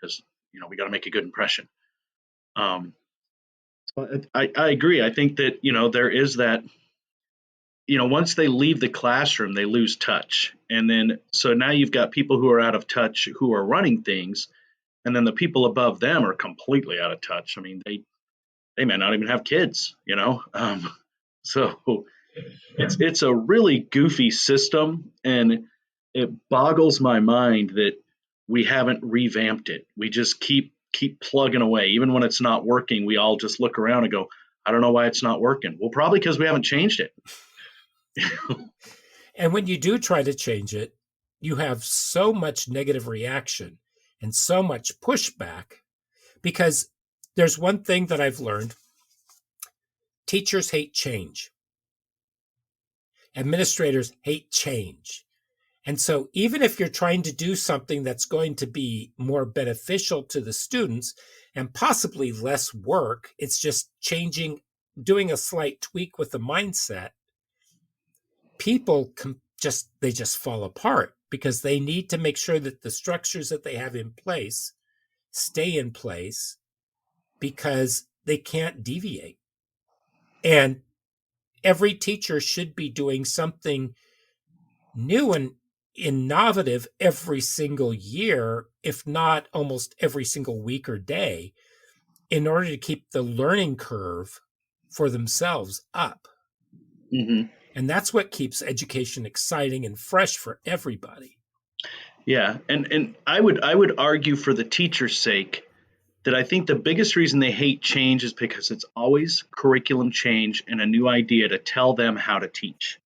because, we got to make a good impression. But I agree. I think that, there is that, once they leave the classroom, they lose touch. And then, so now you've got people who are out of touch who are running things. And then the people above them are completely out of touch. I mean, they may not even have kids, so it's a really goofy system, and it boggles my mind that we haven't revamped it. We just keep plugging away. Even when it's not working, we all just look around and go, I don't know why it's not working. Well, probably because we haven't changed it. And when you do try to change it, you have so much negative reaction and so much pushback, because there's one thing that I've learned: teachers hate change. Administrators hate change. And so even if you're trying to do something that's going to be more beneficial to the students and possibly less work, it's just changing, doing a slight tweak with the mindset, people they just fall apart because they need to make sure that the structures that they have in place stay in place because they can't deviate. And every teacher should be doing something new and innovative every single year, if not almost every single week or day, in order to keep the learning curve for themselves up. Mm-hmm. And that's what keeps education exciting and fresh for everybody. Yeah, and I would argue for the teacher's sake that I think the biggest reason they hate change is because it's always curriculum change and a new idea to tell them how to teach.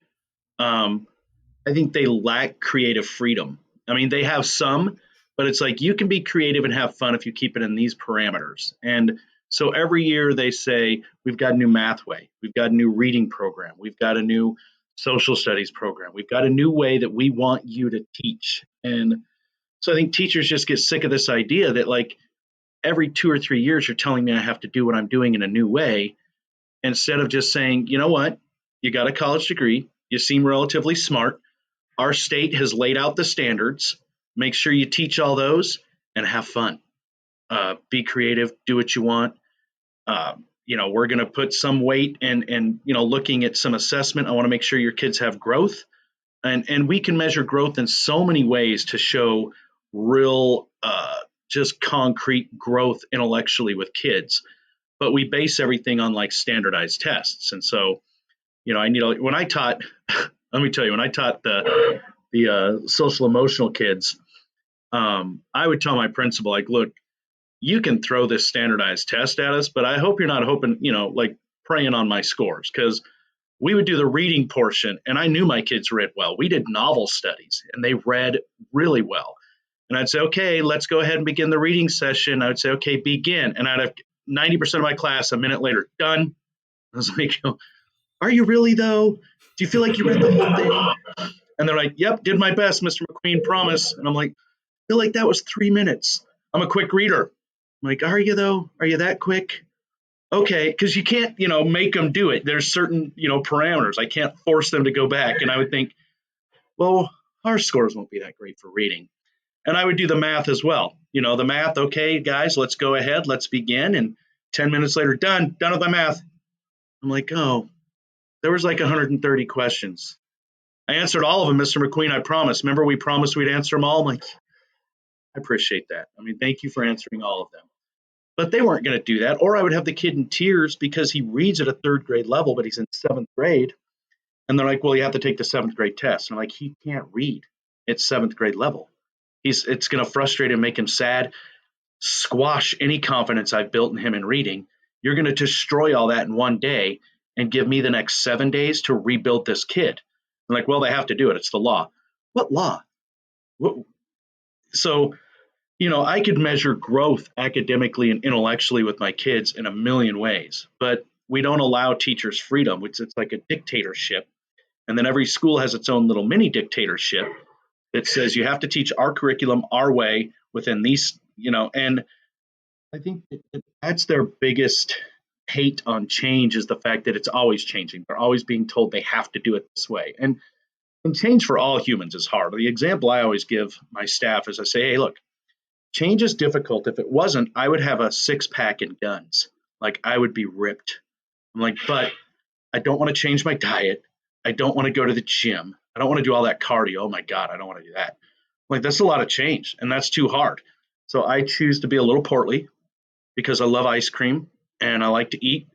I think they lack creative freedom. I mean, they have some, but it's like you can be creative and have fun if you keep it in these parameters. And so every year they say, we've got a new math way, we've got a new reading program, we've got a new social studies program, we've got a new way that we want you to teach. And so I think teachers just get sick of this idea that, like, every 2 or 3 years you're telling me I have to do what I'm doing in a new way, instead of just saying, you know what, you got a college degree, you seem relatively smart, our state has laid out the standards, make sure you teach all those and have fun. Be creative, do what you want. We're going to put some weight and looking at some assessment. I want to make sure your kids have growth, and we can measure growth in so many ways to show real, just concrete growth intellectually with kids. But we base everything on like standardized tests, and so when I taught, let me tell you, when I taught the social emotional kids, I would tell my principal, like, look, you can throw this standardized test at us, but I hope you're not hoping, like preying on my scores because we would do the reading portion, and I knew my kids read well. We did novel studies, and they read really well. And I'd say, okay, let's go ahead and begin the reading session. I would say, okay, begin. And I'd have 90% of my class a minute later, done. I was like, are you really, though? Do you feel like you read the whole thing? And they're like, yep, did my best, Mr. McQueen, promise. And I'm like, I feel like that was 3 minutes. I'm a quick reader. I'm like, are you, though? Are you that quick? Okay, because you can't, make them do it. There's certain, parameters. I can't force them to go back. And I would think, well, our scores won't be that great for reading. And I would do the math as well. The math, okay, guys, let's go ahead. Let's begin. And 10 minutes later, done with my math. I'm like, oh, there was like 130 questions. I answered all of them, Mr. McQueen, I promise. Remember, we promised we'd answer them all? I'm like, I appreciate that. I mean, thank you for answering all of them. But they weren't going to do that. Or I would have the kid in tears because he reads at a third grade level, but he's in seventh grade. And they're like, well, you have to take the seventh grade test. And I'm like, he can't read at seventh grade level. It's going to frustrate him, make him sad, squash any confidence I've built in him in reading. You're going to destroy all that in one day and give me the next 7 days to rebuild this kid. I'm like, well, they have to do it. It's the law. What law? So, I could measure growth academically and intellectually with my kids in a million ways, but we don't allow teachers freedom, which it's like a dictatorship. And then every school has its own little mini dictatorship that says you have to teach our curriculum our way within these, and I think that's their biggest hate on change is the fact that it's always changing. They're always being told they have to do it this way. And change for all humans is hard. The example I always give my staff is I say, hey, look, change is difficult. If it wasn't, I would have a 6-pack and guns. Like I would be ripped. I'm like, but I don't want to change my diet. I don't want to go to the gym. I don't want to do all that cardio. Oh my God, I don't want to do that. Like that's a lot of change and that's too hard. So I choose to be a little portly because I love ice cream and I like to eat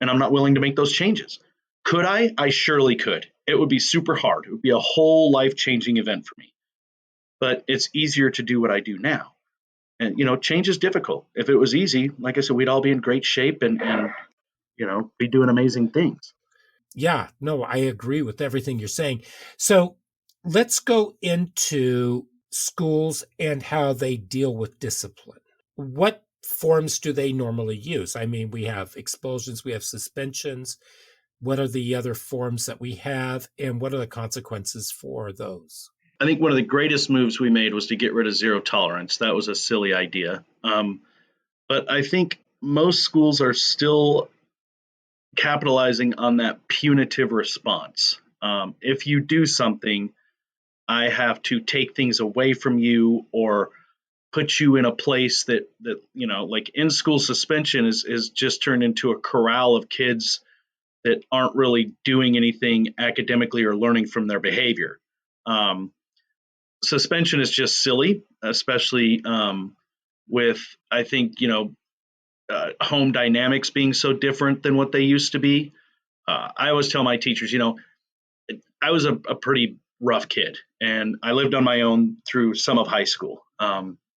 and I'm not willing to make those changes. Could I? I surely could. It would be super hard. It would be a whole life-changing event for me. But it's easier to do what I do now. And, change is difficult. If it was easy, like I said, we'd all be in great shape and be doing amazing things. Yeah, no, I agree with everything you're saying. So let's go into schools and how they deal with discipline. What forms do they normally use? I mean, we have expulsions, we have suspensions. What are the other forms that we have, and what are the consequences for those? I think one of the greatest moves we made was to get rid of zero tolerance. That was a silly idea. But I think most schools are still capitalizing on that punitive response. If you do something, I have to take things away from you or put you in a place that like in-school suspension is just turned into a corral of kids that aren't really doing anything academically or learning from their behavior. Suspension is just silly, especially with, I think, home dynamics being so different than what they used to be. I always tell my teachers, I was a pretty rough kid and I lived on my own through some of high school,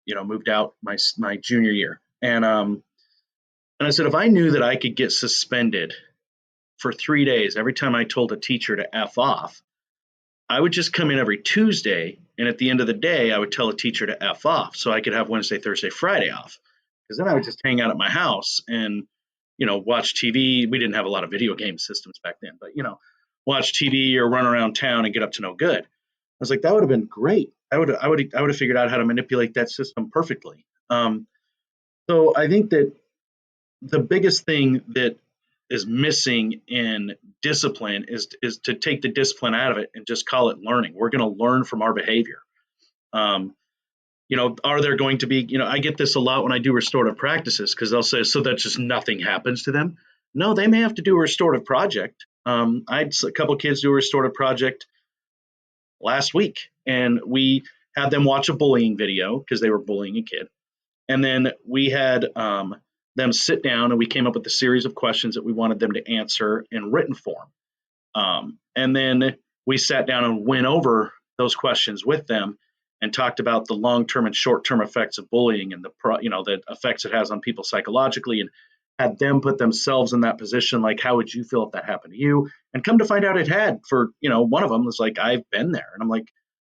moved out my junior year. And I said, if I knew that I could get suspended for 3 days every time I told a teacher to F off, I would just come in every Tuesday. And at the end of the day, I would tell a teacher to F off so I could have Wednesday, Thursday, Friday off. Because then I would just hang out at my house and, watch TV. We didn't have a lot of video game systems back then, but, watch TV or run around town and get up to no good. I was like, that would have been great. I would have figured out how to manipulate that system perfectly. So I think that the biggest thing that is missing in discipline is to take the discipline out of it and just call it learning. We're going to learn from our behavior. Are there going to be, I get this a lot when I do restorative practices because they'll say, so that just nothing happens to them. No, they may have to do a restorative project. I had a couple of kids do a restorative project last week and we had them watch a bullying video because they were bullying a kid. And then we had them sit down and we came up with a series of questions that we wanted them to answer in written form. And then we sat down and went over those questions with them and talked about the long-term and short-term effects of bullying and the effects it has on people psychologically and had them put themselves in that position, like, how would you feel if that happened to you? And come to find out it had. For, one of them was like, I've been there. And I'm like,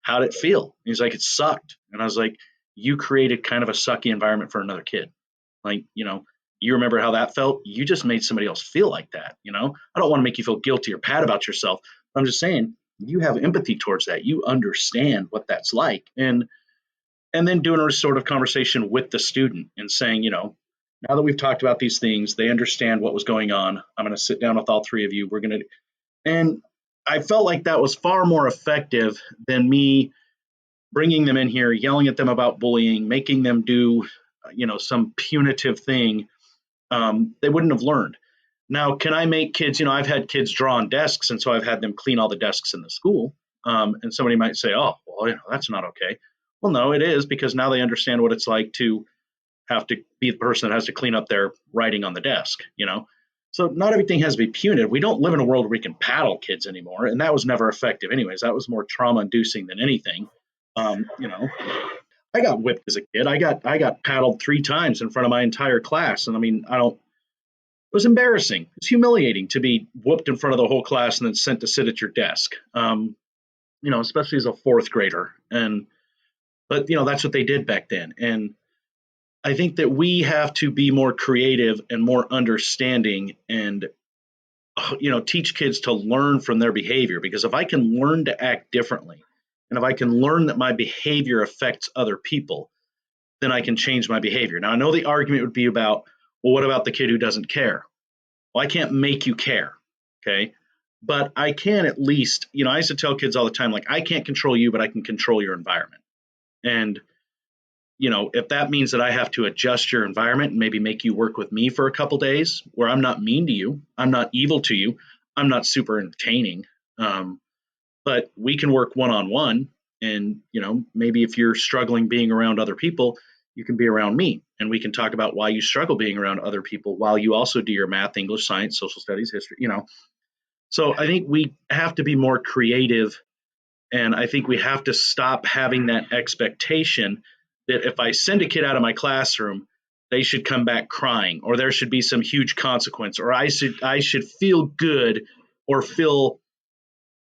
how'd it feel? And he's like, it sucked. And I was like, you created kind of a sucky environment for another kid. Like, you remember how that felt? You just made somebody else feel like that. I don't want to make you feel guilty or bad about yourself. I'm just saying, you have empathy towards that. You understand what that's like. And then doing a restorative conversation with the student and saying, now that we've talked about these things, they understand what was going on. I'm going to sit down with all three of you. We're going to, and I felt like that was far more effective than me bringing them in here, yelling at them about bullying, making them do, some punitive thing. They wouldn't have learned. Now, can I make kids, I've had kids draw on desks, and so I've had them clean all the desks in the school. And somebody might say, oh, well, that's not okay. Well, no, it is, because now they understand what it's like to have to be the person that has to clean up their writing on the desk, So not everything has to be punitive. We don't live in a world where we can paddle kids anymore, and that was never effective anyways. That was more trauma-inducing than anything. I got whipped as a kid. I got paddled 3 times in front of my entire class, and it was embarrassing. It's humiliating to be whooped in front of the whole class and then sent to sit at your desk. Especially as a 4th grader. But that's what they did back then. And I think that we have to be more creative and more understanding and, teach kids to learn from their behavior. Because if I can learn to act differently, and if I can learn that my behavior affects other people, then I can change my behavior. Now, I know the argument would be about, well, what about the kid who doesn't care? Well, I can't make you care. Okay. But I can at least, I used to tell kids all the time, like, I can't control you, but I can control your environment. And, if that means that I have to adjust your environment and maybe make you work with me for a couple days where I'm not mean to you, I'm not evil to you, I'm not super entertaining, but we can work one-on-one. And, maybe if you're struggling being around other people, you can be around me, and we can talk about why you struggle being around other people while you also do your math, English, science, social studies, history, So I think we have to be more creative, and I think we have to stop having that expectation that if I send a kid out of my classroom, they should come back crying, or there should be some huge consequence, or I should feel good or feel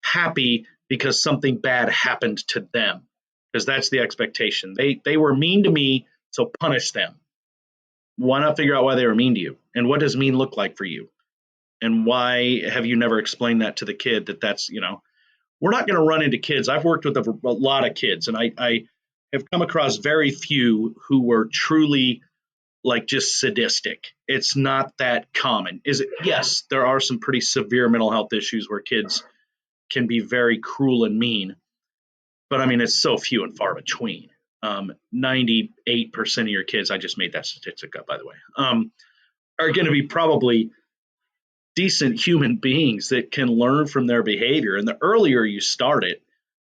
happy because something bad happened to them, because that's the expectation. They were mean to me, so punish them. Why not figure out why they were mean to you, and what does mean look like for you, and why have you never explained that to the kid? That's we're not going to run into kids. I've worked with a lot of kids, and I have come across very few who were truly like just sadistic. It's not that common. Is it? Yes, there are some pretty severe mental health issues where kids can be very cruel and mean, but it's so few and far between. 98% of your kids, I just made that statistic up, by the way, are going to be probably decent human beings that can learn from their behavior. And the earlier you start it,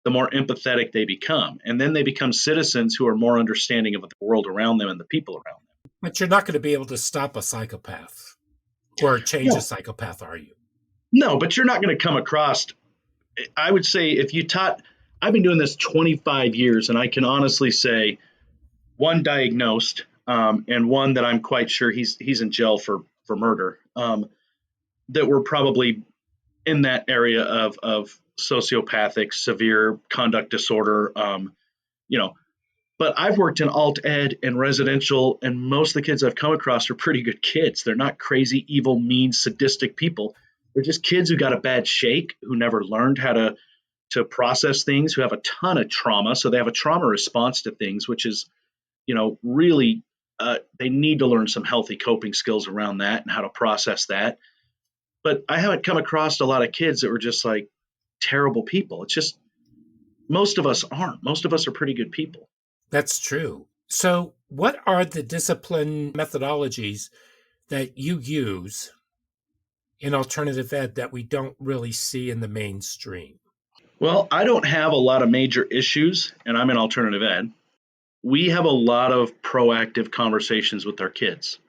the more empathetic they become. And then they become citizens who are more understanding of the world around them and the people around them. But you're not going to be able to stop a psychopath or change a No, psychopath, are you? no, but you're not going to come across, I would say, if you taught, I've been doing this 25 years, and I can honestly say one diagnosed, and one that I'm quite sure he's in jail for murder, that were probably in that area of sociopathic, severe conduct disorder, But I've worked in alt ed and residential, and most of the kids I've come across are pretty good kids. They're not crazy, evil, mean, sadistic people. They're just kids who got a bad shake, who never learned how to process things, who have a ton of trauma. So they have a trauma response to things, which is, really, they need to learn some healthy coping skills around that and how to process that. But I haven't come across a lot of kids that were just like terrible people. It's just most of us aren't. Most of us are pretty good people. That's true. So, what are the discipline methodologies that you use in alternative ed that we don't really see in the mainstream? Well, I don't have a lot of major issues, and I'm in alternative ed. We have a lot of proactive conversations with our kids.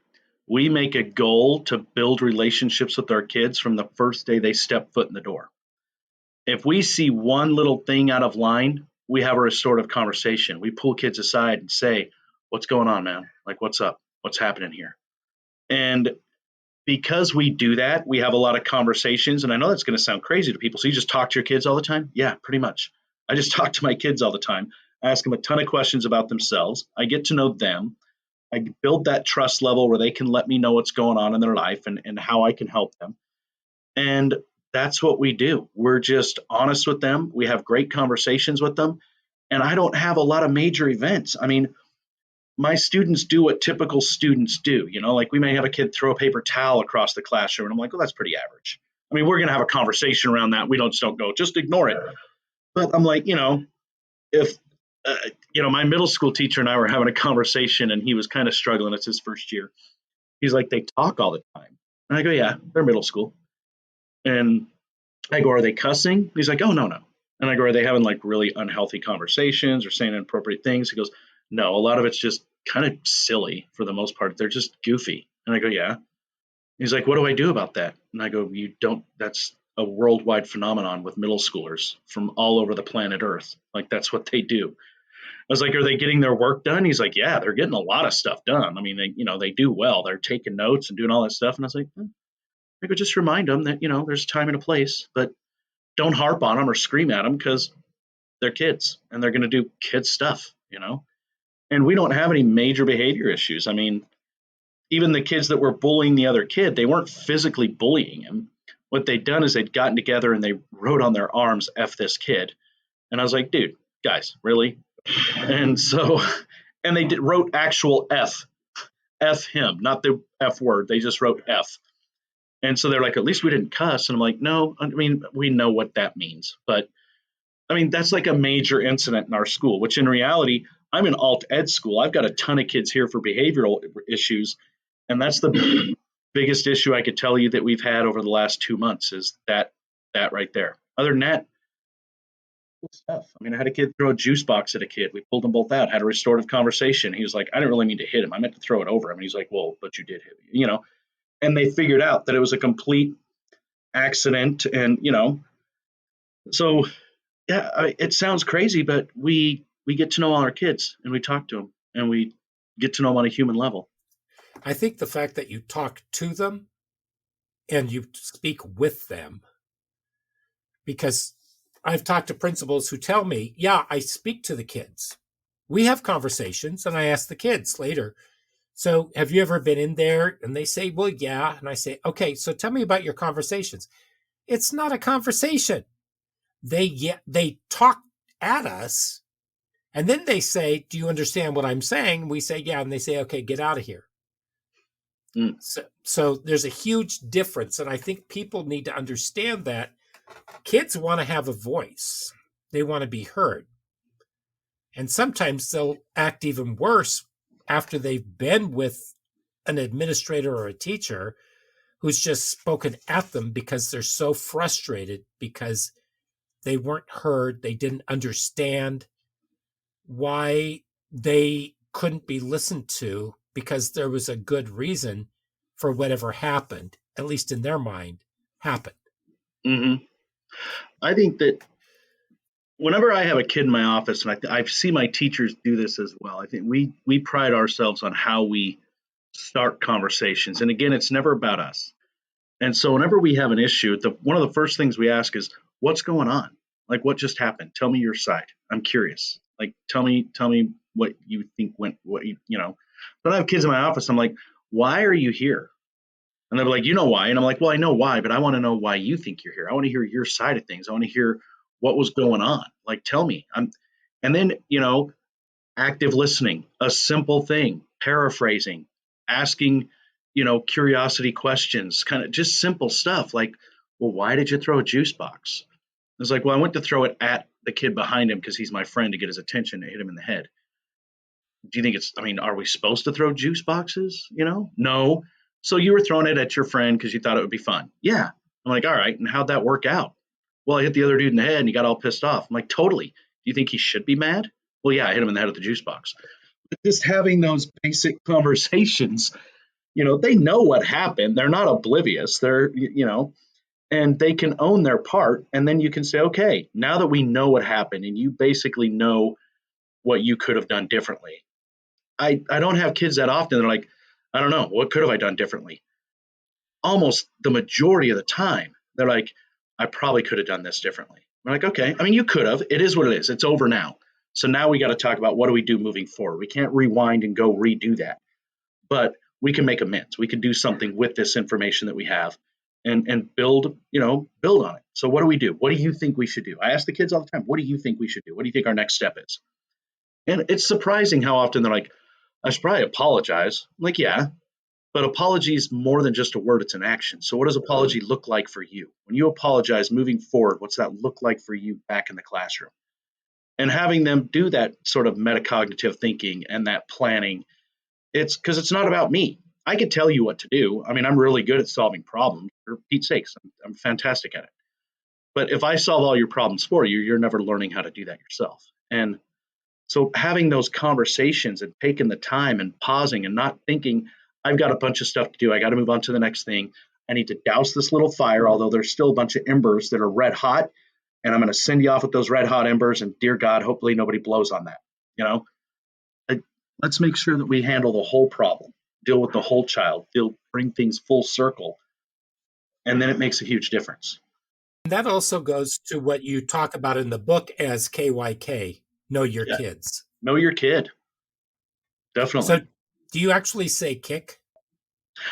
We make a goal to build relationships with our kids from the first day they step foot in the door. If we see one little thing out of line, we have a restorative conversation. We pull kids aside and say, what's going on, man? Like, what's up? What's happening here? And because we do that, we have a lot of conversations. And I know that's going to sound crazy to people. So you just talk to your kids all the time? Yeah, pretty much. I just talk to my kids all the time. I ask them a ton of questions about themselves. I get to know them. I build that trust level where they can let me know what's going on in their life and how I can help them. And that's what we do. We're just honest with them. We have great conversations with them. And I don't have a lot of major events. I mean, my students do what typical students do. Like we may have a kid throw a paper towel across the classroom, and I'm like, well, that's pretty average. I mean, we're going to have a conversation around that. We don't go, just ignore it. But I'm like, if, my middle school teacher and I were having a conversation and he was kind of struggling. It's his first year. He's like, they talk all the time. And I go, yeah, they're middle school. And I go, are they cussing? He's like, oh, no, no. And I go, are they having like really unhealthy conversations or saying inappropriate things? He goes, no, a lot of it's just kind of silly for the most part. They're just goofy. And I go, yeah. He's like, what do I do about that? And I go, you don't, that's a worldwide phenomenon with middle schoolers from all over the planet Earth. Like, that's what they do. I was like, are they getting their work done? He's like, yeah, they're getting a lot of stuff done. I mean, they do well. They're taking notes and doing all that stuff. And I was like, I could just remind them that, there's time and a place, but don't harp on them or scream at them because they're kids and they're going to do kid stuff. And we don't have any major behavior issues. I mean, even the kids that were bullying the other kid, they weren't physically bullying him. What they'd done is they'd gotten together and they wrote on their arms, F this kid. And I was like, dude, guys, really? And so, and they wrote actual F him, not the F word. They just wrote F. And so they're like, at least we didn't cuss. And I'm like, no, I mean, we know what that means. But I mean, that's like a major incident in our school, which in reality, I'm in alt ed school. I've got a ton of kids here for behavioral issues. And that's the biggest issue I could tell you that we've had over the last 2 months is that right there. Other than that, cool stuff. I mean, I had a kid throw a juice box at a kid. We pulled them both out, had a restorative conversation. He was like, I didn't really mean to hit him. I meant to throw it over him. And he's like, well, but you did hit me, and they figured out that it was a complete accident. And, so yeah, it sounds crazy, but we get to know all our kids and we talk to them and we get to know them on a human level. I think the fact that you talk to them and you speak with them, because I've talked to principals who tell me, yeah, I speak to the kids. We have conversations and I ask the kids later, so have you ever been in there? And they say, well, yeah. And I say, okay, so tell me about your conversations. It's not a conversation. They talk at us and then they say, do you understand what I'm saying? We say, yeah. And they say, okay, get out of here. Mm. So there's a huge difference. And I think people need to understand that kids want to have a voice. They want to be heard. And sometimes they'll act even worse after they've been with an administrator or a teacher who's just spoken at them because they're so frustrated because they weren't heard. They didn't understand why they couldn't be listened to because there was a good reason for whatever happened, at least in their mind, happened. Mm-hmm. I think that whenever I have a kid in my office, and I see my teachers do this as well, I think we pride ourselves on how we start conversations. And again, it's never about us. And so whenever we have an issue, one of the first things we ask is, what's going on? Like, what just happened? Tell me your side. I'm curious. Like, tell me what you think went, But I have kids in my office. I'm like, why are you here? And they're like, you know why? And I'm like, well, I know why, but I want to know why you think you're here. I want to hear your side of things. I want to hear what was going on. Like, tell me. And then, active listening, a simple thing, paraphrasing, asking, curiosity questions, kind of just simple stuff like, well, why did you throw a juice box? It's like, well, I went to throw it at the kid behind him because he's my friend to get his attention and hit him in the head. Do you think are we supposed to throw juice boxes? No. So you were throwing it at your friend because you thought it would be fun. Yeah. I'm like, all right. And how'd that work out? Well, I hit the other dude in the head and he got all pissed off. I'm like, totally. Do you think he should be mad? Well, yeah, I hit him in the head with the juice box. But just having those basic conversations, they know what happened. They're not oblivious. They're, and they can own their part. And then you can say, okay, now that we know what happened and you basically know what you could have done differently. I don't have kids that often. They're like, I don't know, what could have I done differently? almost the majority of the time, they're like, I probably could have done this differently. I'm like, okay, I mean, you could have. It is what it is. It's over now. So now we got to talk about what do we do moving forward. We can't rewind and go redo that, but we can make amends. We can do something with this information that we have and build, build on it. So what do we do? What do you think we should do? I ask the kids all the time, what do you think we should do? What do you think our next step is? And it's surprising how often they're like, I should probably apologize. I'm like, yeah, but apology is more than just a word, it's an action. So what does apology look like for you? When you apologize moving forward, what's that look like for you back in the classroom? And having them do that sort of metacognitive thinking and that planning, it's because it's not about me. I could tell you what to do. I mean, I'm really good at solving problems. For Pete's sakes, I'm fantastic at it. But if I solve all your problems for you, you're never learning how to do that yourself. And so having those conversations and taking the time and pausing and not thinking, I've got a bunch of stuff to do. I got to move on to the next thing. I need to douse this little fire, although there's still a bunch of embers that are red hot. And I'm going to send you off with those red hot embers. And dear God, hopefully nobody blows on that. You know, let's make sure that we handle the whole problem, deal with the whole child, bring things full circle. And then it makes a huge difference. And that also goes to what you talk about in the book as KYK, know your Yeah. kids. Know your kid. Definitely. So do you actually say kick?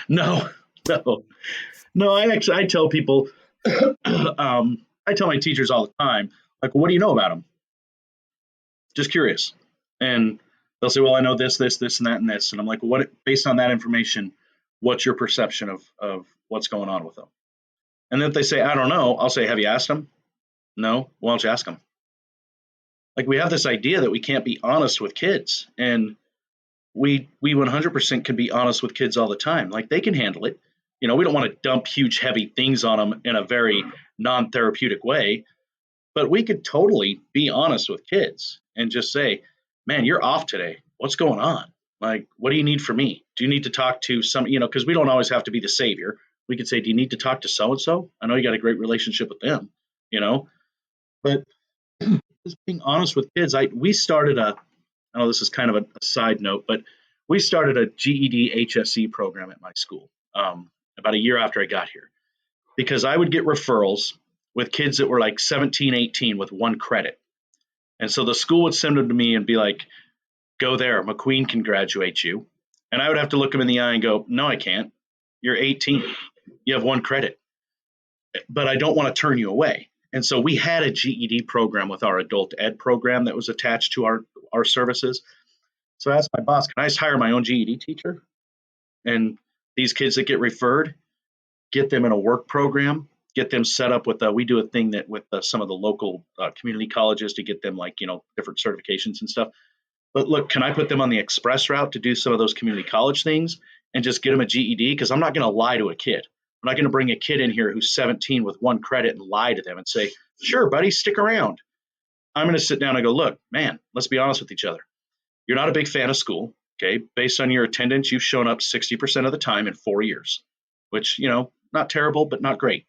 No. I tell people, I tell my teachers all the time, like, what do you know about them? Just curious. And they'll say, well, I know this, and that, and this. And I'm like, well, based on that information, what's your perception of what's going on with them? And then if they say, I don't know, I'll say, have you asked them? No. Why don't you ask them? Like, we have this idea that we can't be honest with kids. And we 100% can be honest with kids all the time. Like, they can handle it. We don't want to dump huge, heavy things on them in a very non-therapeutic way, but we could totally be honest with kids and just say, man, you're off today. What's going on? Like, what do you need from me? Do you need to talk to some, because we don't always have to be the savior. We could say, do you need to talk to so-and-so? I know you got a great relationship with them, but just being honest with kids. We started I know this is kind of a side note, but we started a GED HSE program at my school about a year after I got here, because I would get referrals with kids that were like 17, 18 with one credit. And so the school would send them to me and be like, go there, McQueen can graduate you. And I would have to look them in the eye and go, no, I can't. You're 18. You have one credit. But I don't want to turn you away. And so we had a GED program with our adult ed program that was attached to our services. So I asked my boss, can I just hire my own GED teacher? And these kids that get referred, get them in a work program, get them set up with we do a thing that with some of the local community colleges to get them different certifications and stuff. But look, can I put them on the express route to do some of those community college things and just get them a GED? Because I'm not going to lie to a kid. I'm not going to bring a kid in here who's 17 with one credit and lie to them and say, sure, buddy, stick around. I'm going to sit down and go, look, man, let's be honest with each other. You're not a big fan of school. Okay. Based on your attendance, you've shown up 60% of the time in 4 years, which, not terrible, but not great.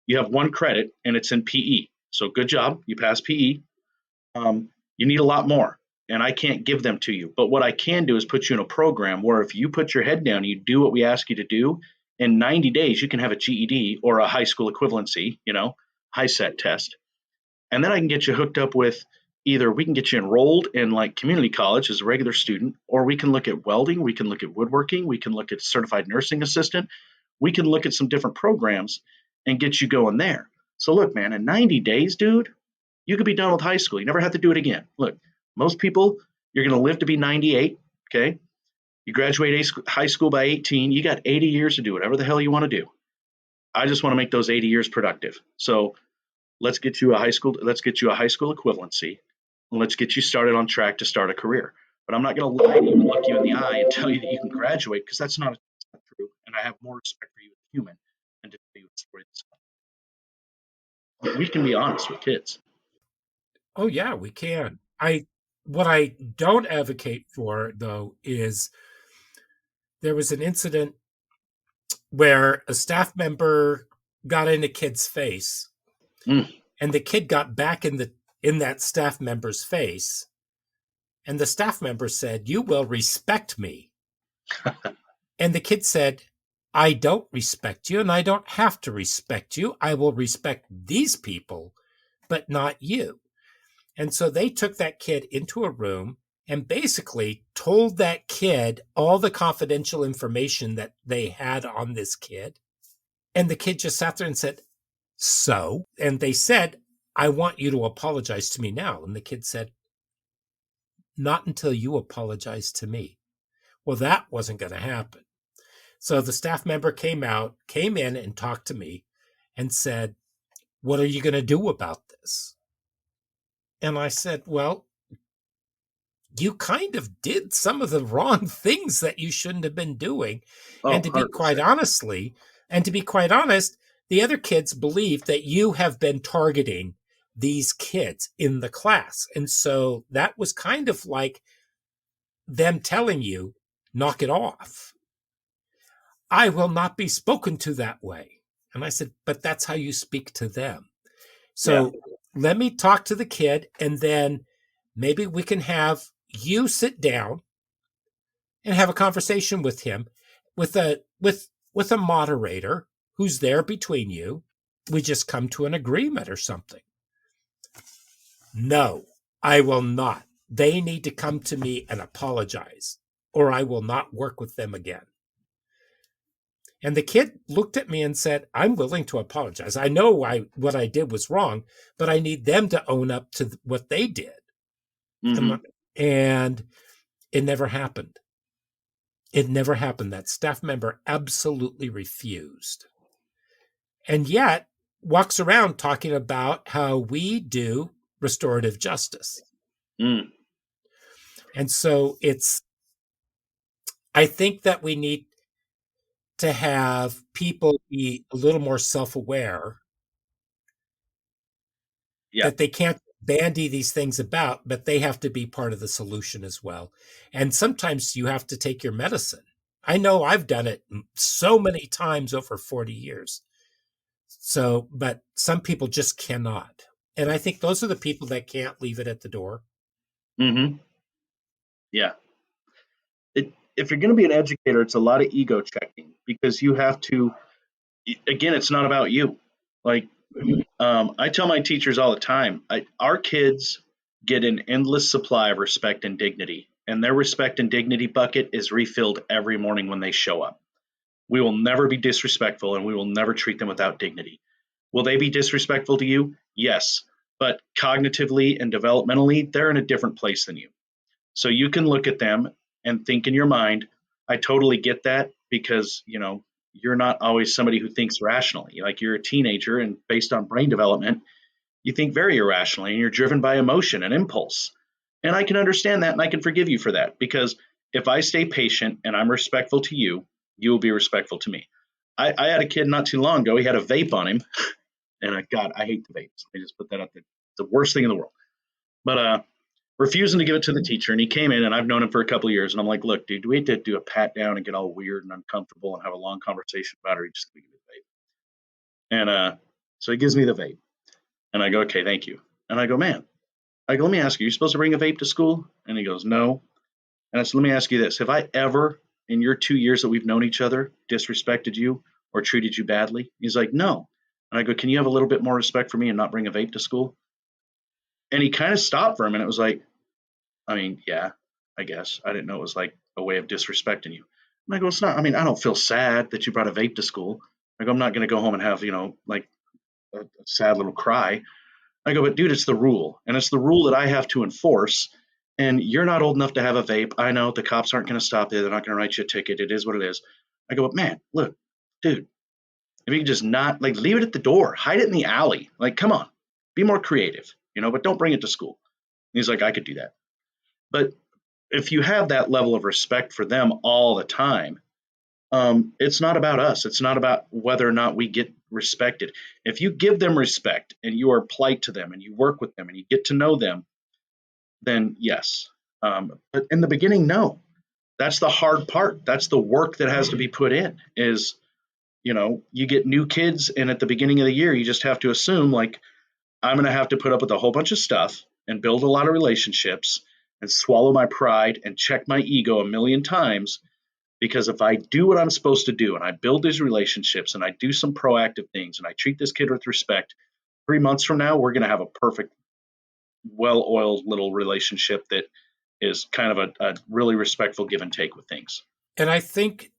You have one credit and it's in PE. So good job. You passed PE. You need a lot more. And I can't give them to you. But what I can do is put you in a program where if you put your head down and you do what we ask you to do, in 90 days, you can have a GED or a high school equivalency, high set test. And then I can get you hooked up with either we can get you enrolled in like community college as a regular student, or we can look at welding, we can look at woodworking, we can look at certified nursing assistant, we can look at some different programs and get you going there. So look, man, in 90 days, dude, you could be done with high school. You never have to do it again. Look, most people, you're going to live to be 98, okay? You graduate high school by 18, you got 80 years to do whatever the hell you want to do. I just want to make those 80 years productive. So let's get you a high school equivalency, and let's get you started on track to start a career. But I'm not going to lie to you and look you in the eye and tell you that you can graduate, because that's not true. And I have more respect for you as a human than to tell you a story that's not. We can be honest with kids. Oh yeah, we can. What I don't advocate for though is there was an incident where a staff member got in a kid's face, and the kid got back in that staff member's face, and the staff member said, "You will respect me." And the kid said, I don't respect you and I don't have to respect you. I will respect these people, but not you. And so they took that kid into a room and basically told that kid all the confidential information that they had on this kid. And the kid just sat there and said, so? And they said, I want you to apologize to me now. And the kid said, not until you apologize to me. Well, that wasn't going to happen. So the staff member came in and talked to me and said, what are you going to do about this? And I said, well, you kind of did some of the wrong things that you shouldn't have been doing. Oh, And to be quite 100%. honest, the other kids believe that you have been targeting these kids in the class. And so that was kind of like them telling you, knock it off. I will not be spoken to that way. And I said, but that's how you speak to them. Yeah. So let me talk to the kid, and then maybe we can have you sit down and have a conversation with him with a moderator who's there between you. We just come to an agreement or something. No, I will not. They need to come to me and apologize, or I will not work with them again. And the kid looked at me and said, I'm willing to apologize. I know what I did was wrong, but I need them to own up to what they did. Mm-hmm. And it never happened. It never happened. That staff member absolutely refused. And yet walks around talking about how we do restorative justice. Mm. And so I think that we need to have people be a little more self-aware Yeah. that they can't bandy these things about, but they have to be part of the solution as well. And sometimes you have to take your medicine. I know I've done it so many times over 40 years. So, but some people just cannot. And I think those are the people that can't leave it at the door. Mm-hmm. Yeah. If you're going to be an educator, it's a lot of ego checking because you have to, again, it's not about you. Like, I tell my teachers all the time, our kids get an endless supply of respect and dignity, and their respect and dignity bucket is refilled every morning when they show up. We will never be disrespectful, and we will never treat them without dignity. Will they be disrespectful to you? Yes. But cognitively and developmentally, they're in a different place than you. So you can look at them and think in your mind, I totally get that because, you're not always somebody who thinks rationally. Like you're a teenager and based on brain development, you think very irrationally and you're driven by emotion and impulse. And I can understand that and I can forgive you for that because if I stay patient and I'm respectful to you, you will be respectful to me. I had a kid not too long ago. He had a vape on him, and God, I hate the vapes. I just put that up there. The worst thing in the world. But refusing to give it to the teacher, and he came in, and I've known him for a couple of years, and I'm like, look, dude, do we have to do a pat down and get all weird and uncomfortable and have a long conversation about it, or you just give me the vape? And so he gives me the vape, and I go, okay, thank you. And I go, man, let me ask you, you supposed to bring a vape to school? And he goes, no. And I said, let me ask you this: have I ever, in your 2 years that we've known each other, disrespected you or treated you badly? He's like, no. And I go, can you have a little bit more respect for me and not bring a vape to school? And he kind of stopped for a minute. It was like, I mean, yeah, I guess. I didn't know it was like a way of disrespecting you. And I go, it's not. I mean, I don't feel sad that you brought a vape to school. I go, I'm not going to go home and have, like a sad little cry. I go, but dude, it's the rule. And it's the rule that I have to enforce. And you're not old enough to have a vape. I know the cops aren't going to stop you. They're not going to write you a ticket. It is what it is. I go, but man, look, dude, if you can just not like leave it at the door, hide it in the alley. Like, come on, be more creative, but don't bring it to school. And he's like, I could do that. But if you have that level of respect for them all the time, it's not about us. It's not about whether or not we get respected. If you give them respect and you are polite to them and you work with them and you get to know them, then yes. But in the beginning, no. That's the hard part. That's the work that has to be put in is, you get new kids and at the beginning of the year, you just have to assume like, I'm going to have to put up with a whole bunch of stuff and build a lot of relationships and swallow my pride and check my ego a million times Because if I do what I'm supposed to do and I build these relationships and I do some proactive things and I treat this kid with respect, 3 months from now, we're going to have a perfect, well oiled little relationship that is kind of a really respectful give and take with things. And I think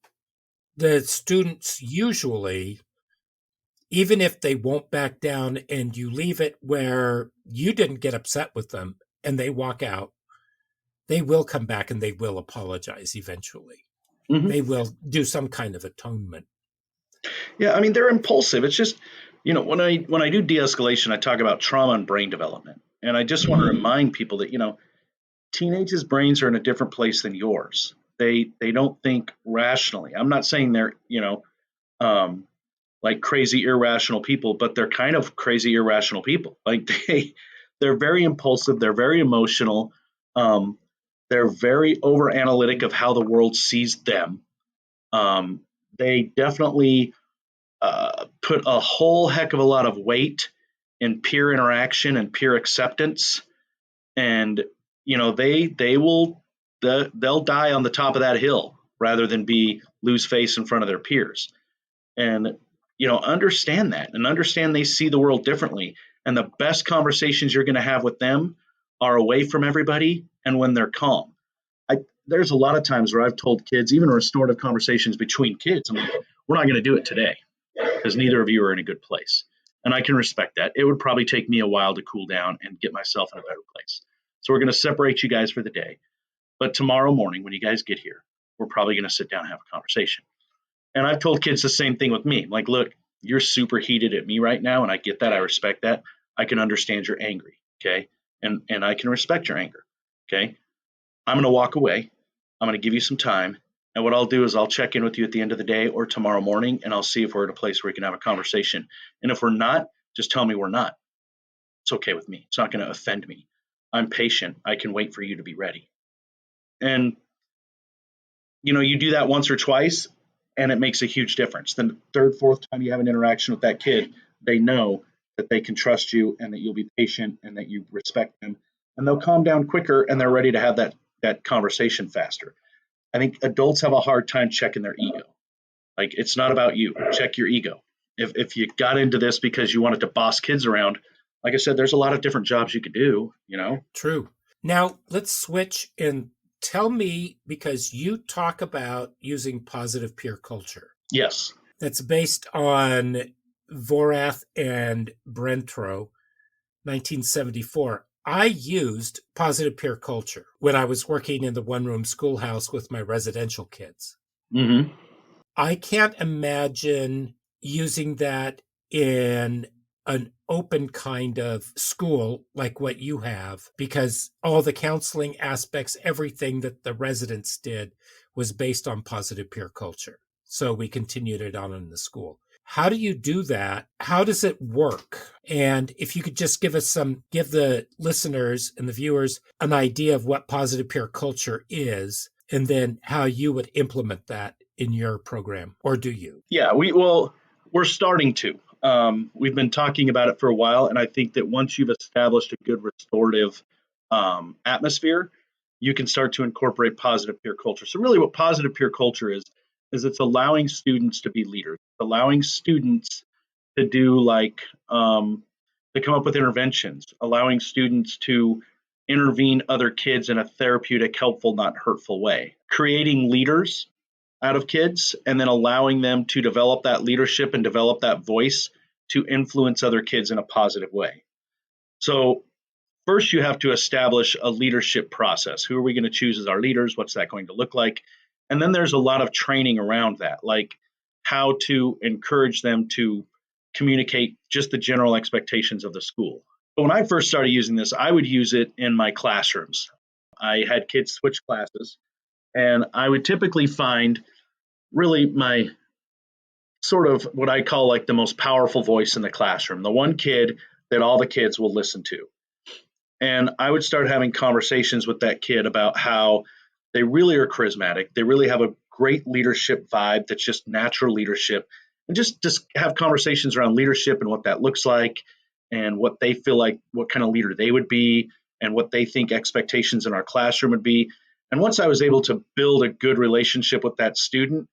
the students usually, even if they won't back down and you leave it where you didn't get upset with them and they walk out, they will come back and they will apologize eventually. Mm-hmm. They will do some kind of atonement. Yeah, I mean they're impulsive. It's just, when I do de-escalation, I talk about trauma and brain development, and I just want to remind people that teenagers' brains are in a different place than yours. They don't think rationally. I'm not saying they're um, like crazy irrational people, but they're kind of crazy irrational people. Like they're very impulsive. They're very emotional. Um, they're very over analytic of how the world sees them. Um, they definitely put a whole heck of a lot of weight in peer interaction and peer acceptance, and they'll die on the top of that hill rather than be lose face in front of their peers. And understand that and understand they see the world differently. And the best conversations you're going to have with them are away from everybody and when they're calm. There's a lot of times where I've told kids, even restorative conversations between kids, I'm like, we're not going to do it today because neither of you are in a good place. And I can respect that. It would probably take me a while to cool down and get myself in a better place. So we're going to separate you guys for the day. But tomorrow morning, when you guys get here, we're probably going to sit down and have a conversation. And I've told kids the same thing with me. Like, look, you're super heated at me right now, and I get that. I respect that. I can understand you're angry, okay? And I can respect your anger, okay? I'm going to walk away. I'm going to give you some time. And what I'll do is I'll check in with you at the end of the day or tomorrow morning, and I'll see if we're at a place where we can have a conversation. And if we're not, just tell me we're not. It's okay with me. It's not going to offend me. I'm patient. I can wait for you to be ready. And, you do that once or twice, and it makes a huge difference. Then the third, fourth time you have an interaction with that kid, they know that they can trust you and that you'll be patient and that you respect them. And they'll calm down quicker and they're ready to have that conversation faster. I think adults have a hard time checking their ego. Like, it's not about you. Check your ego. If you got into this because you wanted to boss kids around, like I said, there's a lot of different jobs you could do, True. Now let's switch and tell me, because you talk about using positive peer culture. Yes. That's based on Vorath and Brentro, 1974. I used positive peer culture when I was working in the one-room schoolhouse with my residential kids. Mm-hmm. I can't imagine using that in an open kind of school like what you have, because all the counseling aspects, everything that the residents did was based on positive peer culture. So we continued it on in the school. How do you do that? How does it work? And if you could just give the listeners and the viewers an idea of what positive peer culture is, and then how you would implement that in your program, or do you? Yeah, we're starting to. We've been talking about it for a while, and I think that once you've established a good restorative atmosphere, you can start to incorporate positive peer culture. So really what positive peer culture is it's allowing students to be leaders, allowing students to do to come up with interventions, allowing students to intervene other kids in a therapeutic, helpful, not hurtful way, creating leaders out of kids, and then allowing them to develop that leadership and develop that voice to influence other kids in a positive way. So first you have to establish a leadership process. Who are we going to choose as our leaders? What's that going to look like? And then there's a lot of training around that, like how to encourage them to communicate just the general expectations of the school. But when I first started using this, I would use it in my classrooms. I had kids switch classes, and I would typically find really my sort of what I call like the most powerful voice in the classroom, the one kid that all the kids will listen to. And I would start having conversations with that kid about how they really are charismatic. They really have a great leadership vibe that's just natural leadership. And just have conversations around leadership and what that looks like and what they feel like, what kind of leader they would be and what they think expectations in our classroom would be. And once I was able to build a good relationship with that student,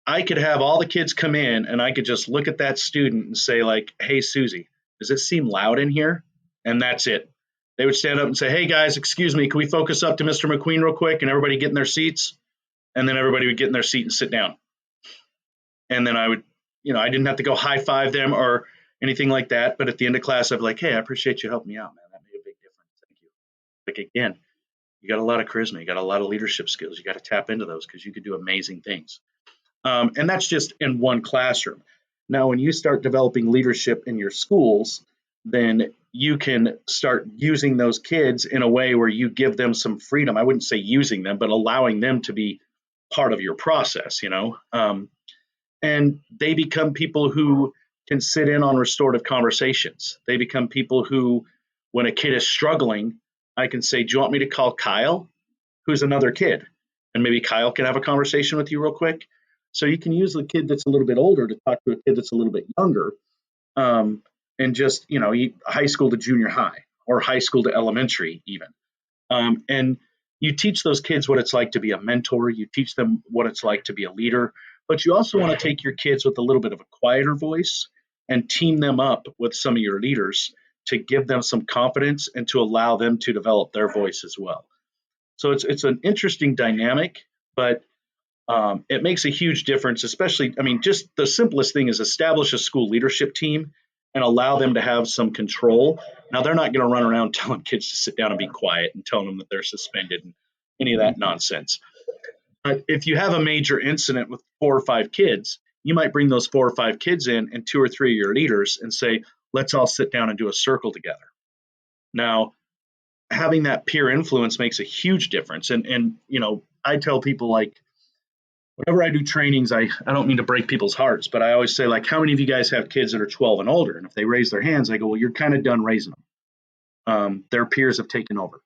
I could have all the kids come in and I could just look at that student and say, like, hey, Susie, does it seem loud in here? And that's it. They would stand up and say, hey, guys, excuse me, can we focus up to Mr. McQueen real quick? And everybody get in their seats. And then everybody would get in their seat and sit down. And then I would, I didn't have to go high five them or anything like that. But at the end of class, I'd be like, hey, I appreciate you helping me out, man. That made a big difference. Thank you. Like, again, you got a lot of charisma. You got a lot of leadership skills. You got to tap into those because you could do amazing things. And that's just in one classroom. Now, when you start developing leadership in your schools, then you can start using those kids in a way where you give them some freedom. I wouldn't say using them, but allowing them to be part of your process, and they become people who can sit in on restorative conversations. They become people who, when a kid is struggling, I can say, do you want me to call Kyle, who's another kid? And maybe Kyle can have a conversation with you real quick. So you can use the kid that's a little bit older to talk to a kid that's a little bit younger, and just, high school to junior high or high school to elementary even. And you teach those kids what it's like to be a mentor. You teach them what it's like to be a leader. But you also want to take your kids with a little bit of a quieter voice and team them up with some of your leaders to give them some confidence and to allow them to develop their voice as well. So it's an interesting dynamic, but it makes a huge difference, especially, just the simplest thing is establish a school leadership team and allow them to have some control. Now, they're not going to run around telling kids to sit down and be quiet and telling them that they're suspended and any of that nonsense. But if you have a major incident with 4 or 5 kids, you might bring those 4 or 5 kids in and 2 or 3 of your leaders and say, let's all sit down and do a circle together. Now, having that peer influence makes a huge difference. And I tell people, like, whenever I do trainings, I don't mean to break people's hearts, but I always say, like, how many of you guys have kids that are 12 and older? And if they raise their hands, I go, well, you're kind of done raising them. Their peers have taken over.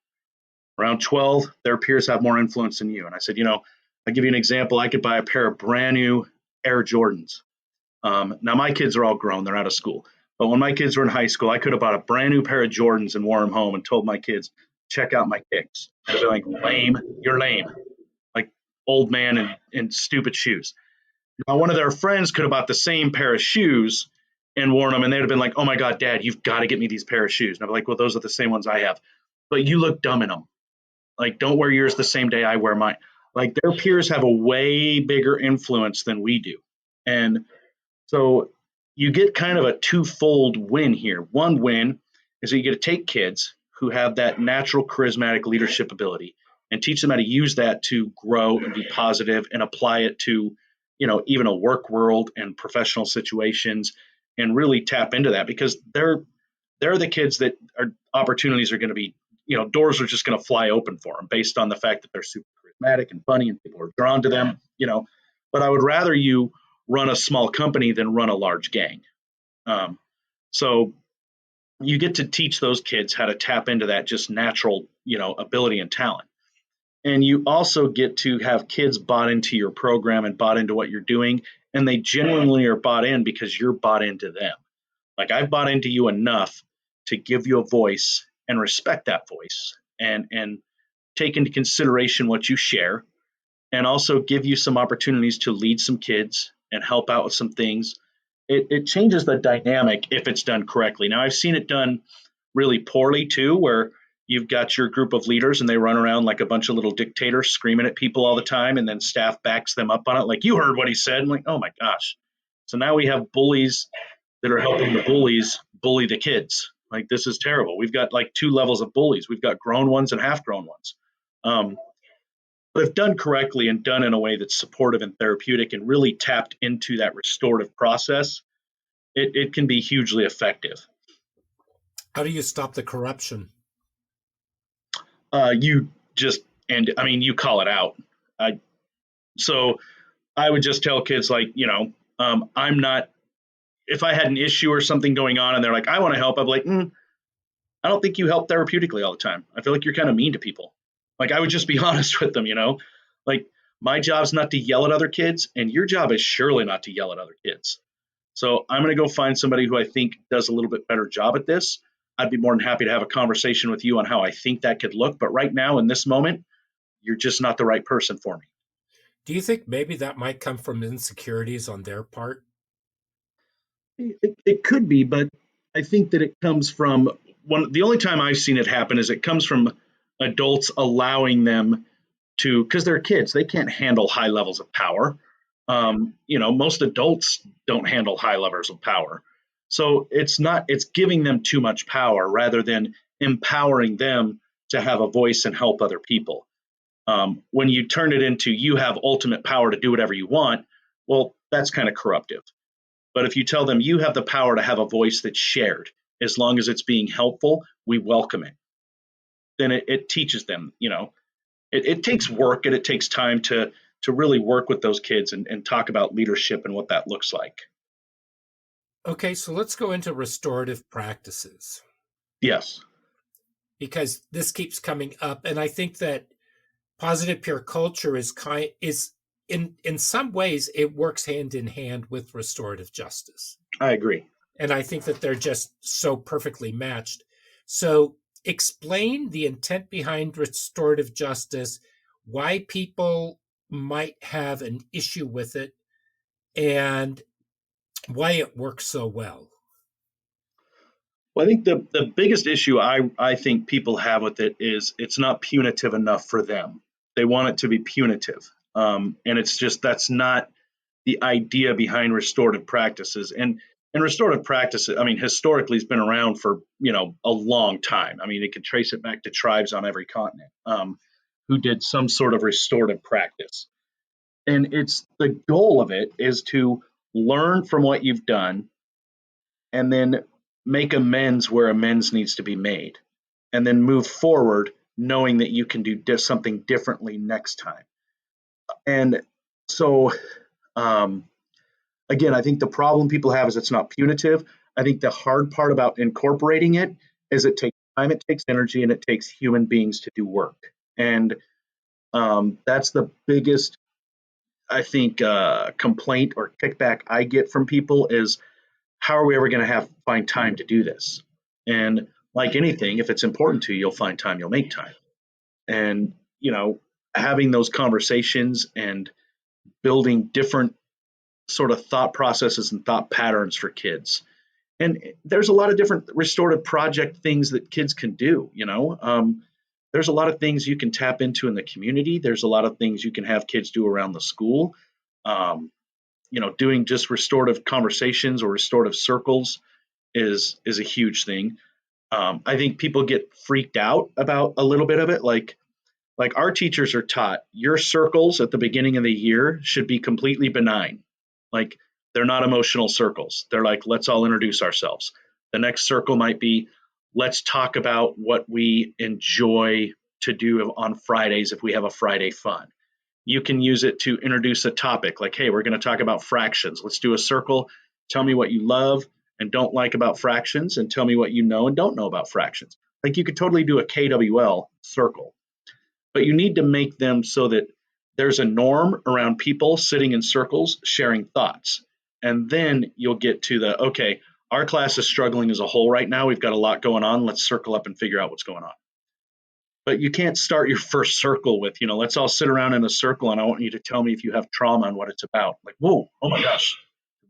Around 12, their peers have more influence than you. And I said, I'll give you an example. I could buy a pair of brand new Air Jordans. Now, my kids are all grown. They're out of school. But when my kids were in high school, I could have bought a brand new pair of Jordans and wore them home and told my kids, check out my kicks. They'd be like, lame, you're lame. Like old man in stupid shoes. Now, one of their friends could have bought the same pair of shoes and worn them, and they'd have been like, oh, my God, Dad, you've got to get me these pair of shoes. And I'd be like, well, those are the same ones I have. But you look dumb in them. Like, don't wear yours the same day I wear mine. Like, their peers have a way bigger influence than we do. And so you get kind of a twofold win here. One win is that you get to take kids who have that natural charismatic leadership ability and teach them how to use that to grow and be positive and apply it to, even a work world and professional situations, and really tap into that, because they're the kids that opportunities are going to be, doors are just going to fly open for them based on the fact that they're super charismatic and funny and people are drawn to them, but I would rather you run a small company than run a large gang. So you get to teach those kids how to tap into that just natural, ability and talent. And you also get to have kids bought into your program and bought into what you're doing. And they genuinely are bought in because you're bought into them. Like, I've bought into you enough to give you a voice and respect that voice and take into consideration what you share, and also give you some opportunities to lead some kids and help out with some things. It changes the dynamic if it's done correctly. Now, I've seen it done really poorly too, where you've got your group of leaders and they run around like a bunch of little dictators screaming at people all the time, and then staff backs them up on it. Like, you heard what he said. I'm like, oh my gosh. So now we have bullies that are helping the bullies bully the kids. Like, this is terrible. We've got like 2 levels of bullies. We've got grown ones and half grown ones. But if done correctly and done in a way that's supportive and therapeutic and really tapped into that restorative process, it can be hugely effective. How do you stop the corruption? You call it out. So I would just tell kids, like, I'm not, if I had an issue or something going on and they're like, I want to help, I'm like, I don't think you help therapeutically all the time. I feel like you're kind of mean to people. Like, I would just be honest with them, like, my job's not to yell at other kids, and your job is surely not to yell at other kids. So I'm going to go find somebody who I think does a little bit better job at this. I'd be more than happy to have a conversation with you on how I think that could look. But right now, in this moment, You're just not the right person for me. Do you think maybe that might come from insecurities on their part? It could be, but I think that it comes from the only time I've seen it happen is it comes from adults allowing them to, because they're kids, they can't handle high levels of power. Most adults don't handle high levels of power. So it's giving them too much power rather than empowering them to have a voice and help other people. When you turn it into you have ultimate power to do whatever you want, well, that's kind of corruptive. But if you tell them you have the power to have a voice that's shared, as long as it's being helpful, we welcome it. Then it teaches them, it takes work and it takes time to really work with those kids and talk about leadership and what that looks like. Okay, so let's go into restorative practices Yes, because this keeps coming up, and I think that positive peer culture is in some ways it works hand in hand with restorative justice, I agree. and I think that they're just so perfectly matched. So explain the intent behind restorative justice, why people might have an issue with it, and why it works so well. Well, I think the biggest issue I think people have with it is it's not punitive enough for them. They want it to be punitive. And it's just that's not the idea behind restorative practices. And restorative practices, I mean, historically has been around for, a long time. I mean, it could trace it back to tribes on every continent who did some sort of restorative practice. And it's the goal of it is to learn from what you've done and then make amends where amends needs to be made, and then move forward knowing that you can do something differently next time. And so, um, again, I think the problem people have is it's not punitive. I think the hard part about incorporating it is it takes time, it takes energy, and it takes human beings to do work. And that's the biggest, I think, complaint or kickback I get from people is how are we ever going to find time to do this? And like anything, if it's important to you, you'll find time, you'll make time. And, having those conversations and building different sort of thought processes and thought patterns for kids. And there's a lot of different restorative project things that kids can do. There's a lot of things you can tap into in the community. There's a lot of things you can have kids do around the school. Doing just restorative conversations or restorative circles is a huge thing. I think people get freaked out about a little bit of it. Like our teachers are taught your circles at the beginning of the year should be completely benign. Like they're not emotional circles. They're like, let's all introduce ourselves. The next circle might be, let's talk about what we enjoy to do on Fridays if we have a Friday fun. You can use it to introduce a topic like, hey, we're going to talk about fractions. Let's do a circle. Tell me what you love and don't like about fractions, and tell me what you know and don't know about fractions. Like you could totally do a KWL circle, but you need to make them so that there's a norm around people sitting in circles sharing thoughts. And then you'll get to okay, our class is struggling as a whole right now. We've got a lot going on. Let's circle up and figure out what's going on. But you can't start your first circle with, let's all sit around in a circle and I want you to tell me if you have trauma and what it's about. Like, whoa, oh my gosh,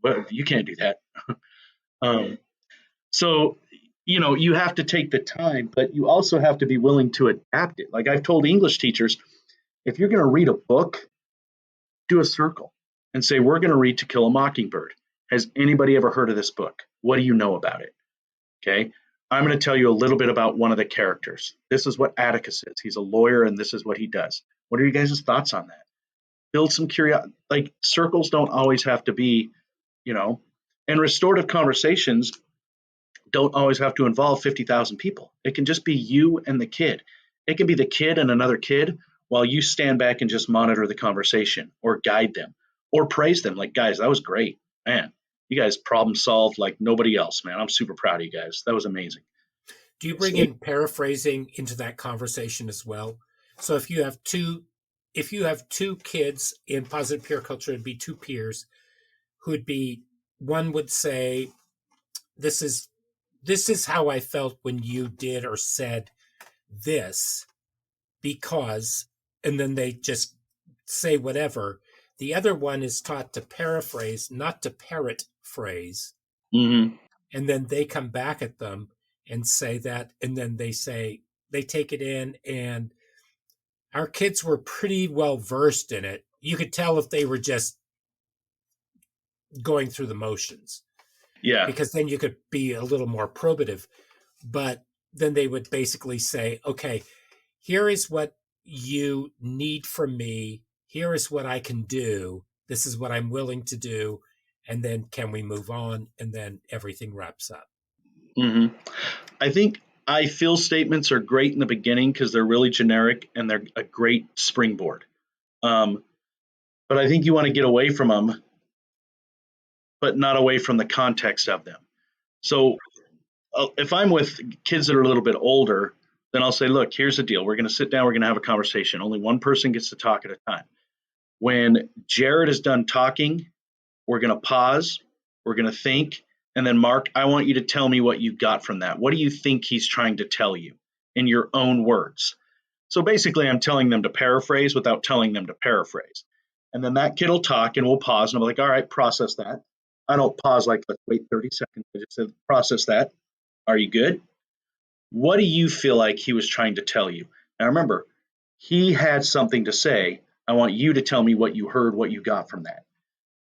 but you can't do that. So, you have to take the time, but you also have to be willing to adapt it. Like I've told English teachers, if you're going to read a book, do a circle and say, we're going to read To Kill a Mockingbird. Has anybody ever heard of this book? What do you know about it? Okay. I'm going to tell you a little bit about one of the characters. This is what Atticus is. He's a lawyer and this is what he does. What are you guys' thoughts on that? Build some curiosity. Like circles don't always have to be, and restorative conversations don't always have to involve 50,000 people. It can just be you and the kid. It can be the kid and another kid while you stand back and just monitor the conversation or guide them or praise them. Like, guys, that was great. Man, you guys problem solved like nobody else, man. I'm super proud of you guys. That was amazing. Do you bring in paraphrasing into that conversation as well? So if you have two kids in positive peer culture, it'd be two peers who'd be, one would say, this is how I felt when you did or said this, because and then they just say whatever. The other one is taught to paraphrase, not to parrot phrase. Hmm. And then they come back at them and say that, and then they say, they take it in, and our kids were pretty well versed in it. You could tell if they were just going through the motions, Yeah. because then you could be a little more probative. But then they would basically say, okay, here is what you need from me. Here is what I can do. This is what I'm willing to do. And then can we move on? And then everything wraps up. Hmm. I think I feel statements are great in the beginning because they're really generic and they're a great springboard. Um, but I think you want to get away from them, but not away from the context of them. So if I'm with kids that are a little bit older, then I'll say, look, here's the deal. We're going to sit down. We're going to have a conversation. Only one person gets to talk at a time. When Jared is done talking, we're going to pause. We're going to think. And then, Mark, I want you to tell me what you got from that. What do you think he's trying to tell you in your own words? So basically, I'm telling them to paraphrase without telling them to paraphrase. And then that kid will talk and we'll pause. And I'm like, all right, process that. I don't pause like, let's wait 30 seconds. I just said, process that. Are you good? What do you feel like he was trying to tell you? Now remember, he had something to say. I want you to tell me what you heard, what you got from that.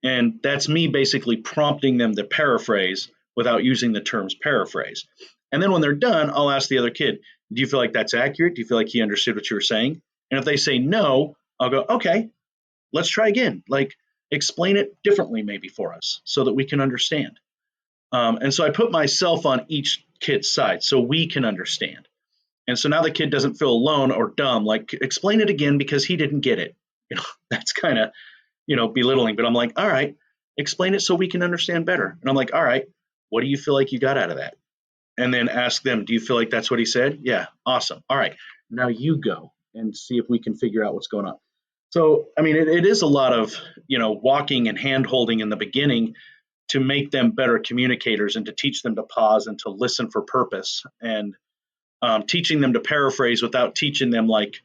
And that's me basically prompting them to paraphrase without using the terms paraphrase. And then when they're done, I'll ask the other kid, do you feel like that's accurate? Do you feel like he understood what you were saying? And if they say no, I'll go, okay, let's try again. Like, explain it differently maybe for us so that we can understand. And so I put myself on each kid's side so we can understand. And so now the kid doesn't feel alone or dumb. Like, explain it again because he didn't get it. That's kind of, belittling. But I'm like, all right, explain it so we can understand better. And I'm like, all right, what do you feel like you got out of that? And then ask them, do you feel like that's what he said? Yeah, awesome. All right, now you go and see if we can figure out what's going on. So, I mean, it is a lot of, walking and hand holding in the beginning to make them better communicators and to teach them to pause and to listen for purpose, and teaching them to paraphrase without teaching them like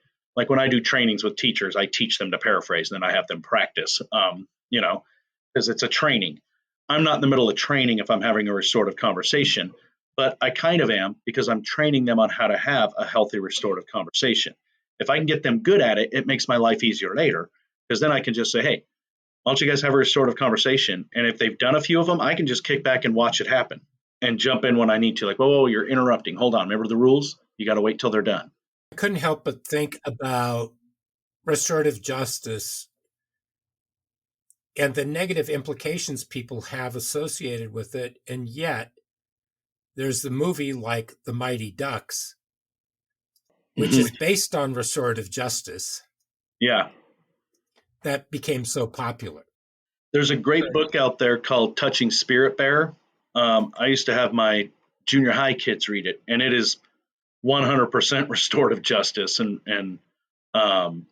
when I do trainings with teachers, I teach them to paraphrase and then I have them practice, because it's a training. I'm not in the middle of training if I'm having a restorative conversation, but I kind of am because I'm training them on how to have a healthy restorative conversation. If I can get them good at it, it makes my life easier later because then I can just say, hey, why don't you guys have a restorative conversation? And if they've done a few of them, I can just kick back and watch it happen and jump in when I need to. Like, whoa, you're interrupting. Hold on. Remember the rules? You got to wait till they're done. I couldn't help but think about restorative justice and the negative implications people have associated with it. And yet, there's the movie like The Mighty Ducks, which is based on restorative justice, Yeah. that became so popular. There's a great book out there called Touching Spirit Bearer. I used to have my junior high kids read it, and it is 100% restorative justice, um,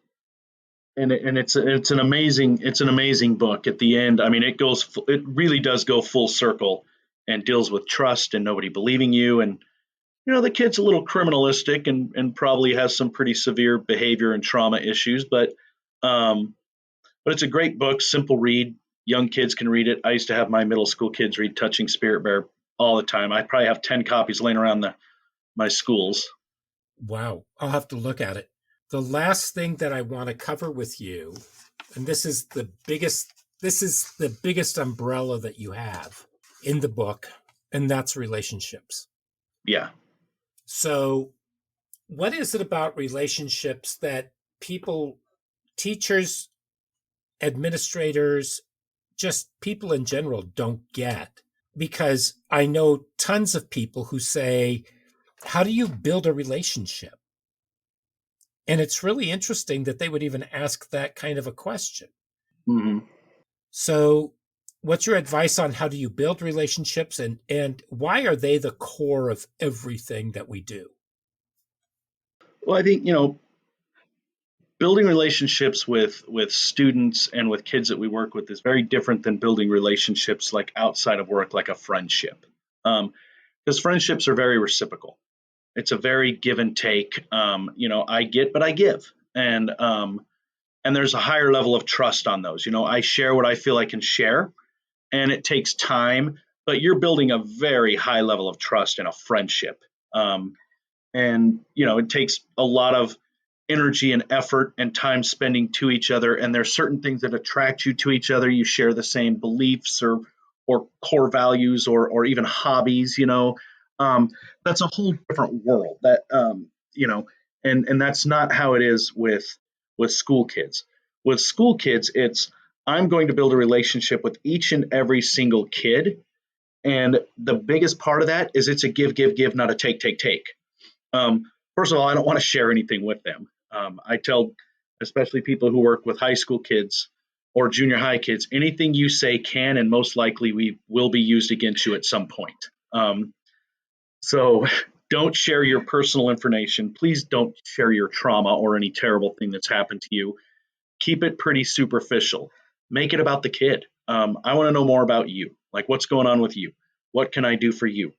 and it's an amazing book. At the end, I mean, it really does go full circle and deals with trust and nobody believing you, and the kid's a little criminalistic and probably has some pretty severe behavior and trauma issues, um, but it's a great book, simple read. Young kids can read it. I used to have my middle school kids read Touching Spirit Bear all the time. I probably have 10 copies laying around my schools. Wow, I'll have to look at it. The last thing that I want to cover with you, and this is the biggest umbrella that you have in the book, and that's relationships. Yeah. So, what is it about relationships that people, teachers, administrators, just people in general don't get? Because I know tons of people who say, how do you build a relationship? And it's really interesting that they would even ask that kind of a question. Hmm. So, what's your advice on how do you build relationships, and why are they the core of everything that we do? Well, I think, building relationships with students and with kids that we work with is very different than building relationships like outside of work, like a friendship. Because friendships are very reciprocal. It's a very give and take. I get, but I give. And there's a higher level of trust on those. I share what I feel I can share, and it takes time, but you're building a very high level of trust and a friendship. And it takes a lot of energy and effort and time spending to each other, and there's certain things that attract you to each other. You share the same beliefs or core values or even hobbies. That's a whole different world that and that's not how it is with school kids. With school kids, it's I'm going to build a relationship with each and every single kid, and the biggest part of that is it's a give, give, give, not a take, take, take. First of all, I don't want to share anything with them. I tell, especially people who work with high school kids or junior high kids, anything you say can and most likely we will be used against you at some point. So don't share your personal information. Please don't share your trauma or any terrible thing that's happened to you. Keep it pretty superficial. Make it about the kid. I want to know more about you. Like, what's going on with you? What can I do for you?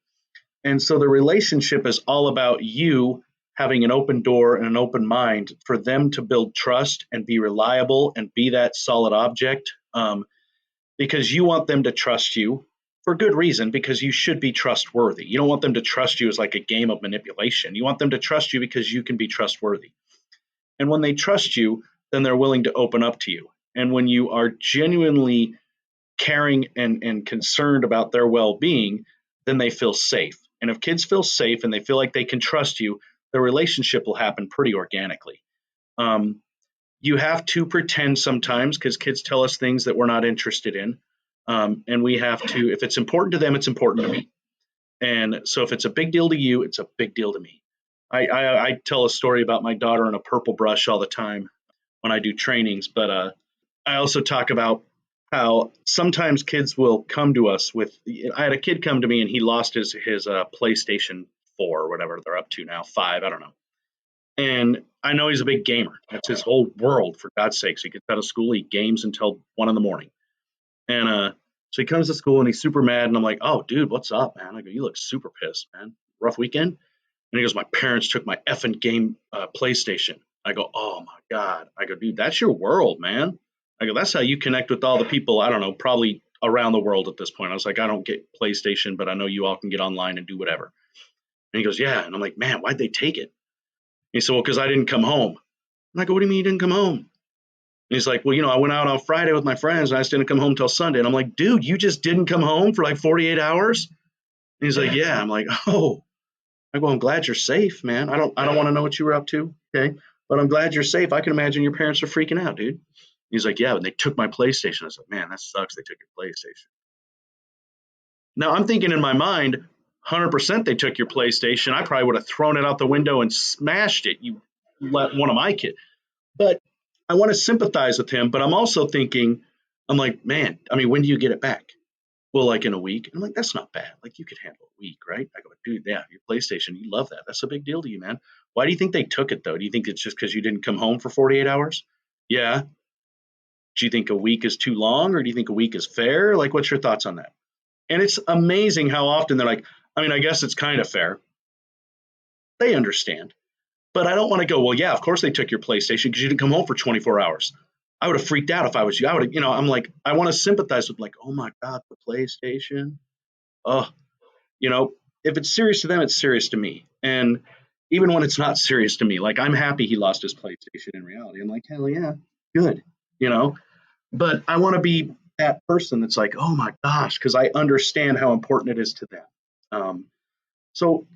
And so the relationship is all about you having an open door and an open mind for them to build trust and be reliable and be that solid object, because you want them to trust you for good reason, because you should be trustworthy. You don't want them to trust you as like a game of manipulation. You want them to trust you because you can be trustworthy. And when they trust you, then they're willing to open up to you. And when you are genuinely caring and concerned about their well-being, then they feel safe. And if kids feel safe and they feel like they can trust you, the relationship will happen pretty organically. You have to pretend sometimes because kids tell us things that we're not interested in. And we have to, if it's important to them, it's important to me. And so if it's a big deal to you, it's a big deal to me. I tell a story about my daughter and a purple brush all the time when I do trainings, but I also talk about how sometimes kids will come to us with. I had a kid come to me and he lost his PlayStation 4 or whatever they're up to now, 5, I don't know. And I know he's a big gamer. That's his whole world, for God's sakes. He gets out of school, he games until 1 a.m. And so he comes to school and he's super mad. And I'm like, oh, dude, what's up, man? I go, you look super pissed, man. Rough weekend? And he goes, my parents took my effing game PlayStation. I go, oh my God. I go, dude, that's your world, man. I go, that's how you connect with all the people, I don't know, probably around the world at this point. I was like, I don't get PlayStation, but I know you all can get online and do whatever. And he goes, yeah. And I'm like, man, why'd they take it? And he said, well, because I didn't come home. And I go, what do you mean you didn't come home? And he's like, well, I went out on Friday with my friends and I just didn't come home till Sunday. And I'm like, dude, you just didn't come home for like 48 hours? And he's like, yeah. I'm like, oh. I go, I'm glad you're safe, man. I don't want to know what you were up to. Okay. But I'm glad you're safe. I can imagine your parents are freaking out, dude. He's like, yeah, and they took my PlayStation. I was like, man, that sucks. They took your PlayStation. Now I'm thinking in my mind, 100% they took your PlayStation. I probably would have thrown it out the window and smashed it. You let one of my kids. But I want to sympathize with him. But I'm also thinking, I'm like, man, I mean, when do you get it back? Well, like in a week. And I'm like, that's not bad. Like you could handle a week, right? I go, dude, yeah, your PlayStation, you love that. That's a big deal to you, man. Why do you think they took it though? Do you think it's just because you didn't come home for 48 hours? Yeah. Do you think a week is too long or do you think a week is fair? Like, what's your thoughts on that? And it's amazing how often they're like, I mean, I guess it's kind of fair. They understand. But I don't want to go, well, yeah, of course they took your PlayStation because you didn't come home for 24 hours. I would have freaked out if I was you. I would have, I'm like, I want to sympathize with like, oh my God, the PlayStation. Oh, if it's serious to them, it's serious to me. And even when it's not serious to me, like I'm happy he lost his PlayStation in reality. I'm like, hell yeah, good, But I want to be that person that's like, oh my gosh, because I understand how important it is to them. So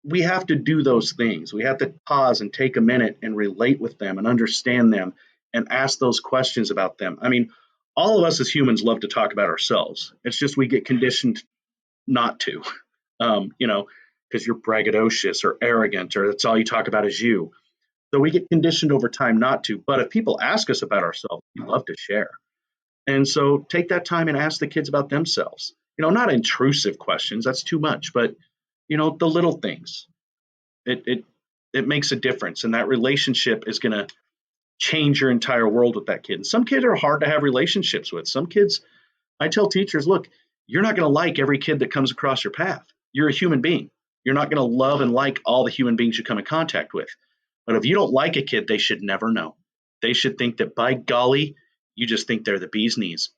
we have to do those things. We have to pause and take a minute and relate with them and understand them and ask those questions about them. I mean, all of us as humans love to talk about ourselves. It's just we get conditioned not to, because you're braggadocious or arrogant or that's all you talk about is you. So we get conditioned over time not to. But if people ask us about ourselves, we love to share. And so take that time and ask the kids about themselves. Not intrusive questions. That's too much. But, the little things. It makes a difference. And that relationship is going to change your entire world with that kid. And some kids are hard to have relationships with. Some kids, I tell teachers, look, you're not going to like every kid that comes across your path. You're a human being. You're not going to love and like all the human beings you come in contact with. But if you don't like a kid, they should never know. They should think that, by golly, you just think they're the bee's knees.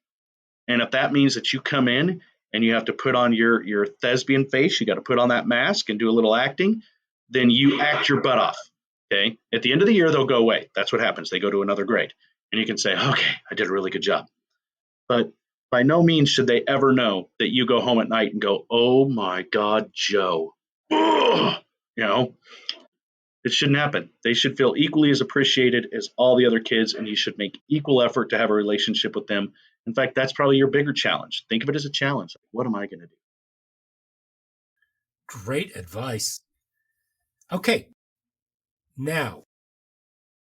And if that means that you come in and you have to put on your thespian face, you got to put on that mask and do a little acting, then you act your butt off. Okay. At the end of the year, they'll go away. That's what happens. They go to another grade. And you can say, okay, I did a really good job. But by no means should they ever know that you go home at night and go, oh my God, Joe. Ugh! You know, it shouldn't happen. They should feel equally as appreciated as all the other kids, and you should make equal effort to have a relationship with them. In fact, that's probably your bigger challenge. Think of it as a challenge. What am I going to do? Great advice. Okay. Now,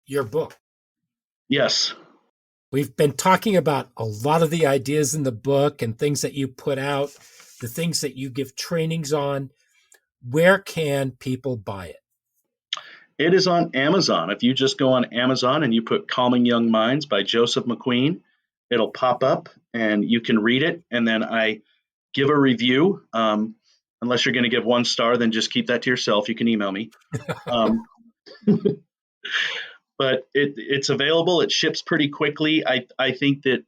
your book. Yes. We've been talking about a lot of the ideas in the book and things that you put out, the things that you give trainings on. Where can people buy it? It is on Amazon. If you just go on Amazon and you put Calming Young Minds by Joseph McQueen, it'll pop up and you can read it. And then I give a review. Unless you're going to give 1 star, then just keep that to yourself. You can email me. But it's available. It ships pretty quickly. I think that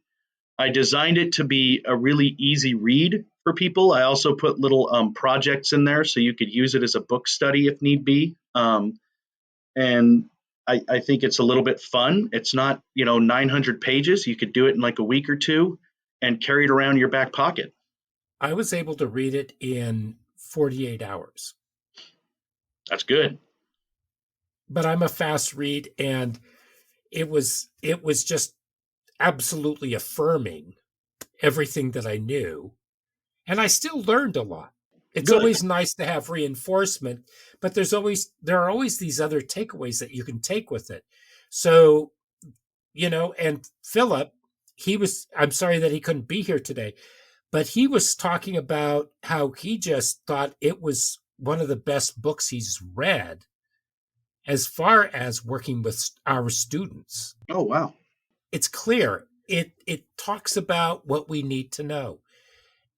I designed it to be a really easy read for people. I also put little projects in there so you could use it as a book study if need be. And I think it's a little bit fun. It's not, 900 pages. You could do it in like a week or two and carry it around in your back pocket. I was able to read it in 48 hours. That's good. But I'm a fast read, and it was just absolutely affirming everything that I knew. And I still learned a lot. It's Good. always nice to have reinforcement, but there are always these other takeaways that you can take with it. So, and Philip, I'm sorry that he couldn't be here today, but he was talking about how he just thought it was one of the best books he's read as far as working with our students. Oh, wow. It's clear. It talks about what we need to know.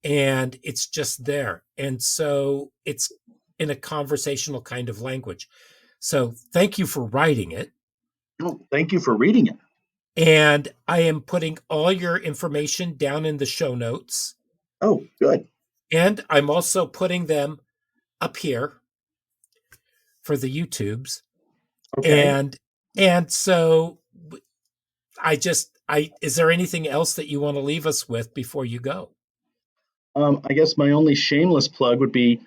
And it's just there. And so it's in a conversational kind of language. So thank you for writing it. Oh, thank you for reading it. And I am putting all your information down in the show notes. Oh, good. And I'm also putting them up here for the YouTubes. Okay. And so is there anything else that you want to leave us with before you go? I guess my only shameless plug would be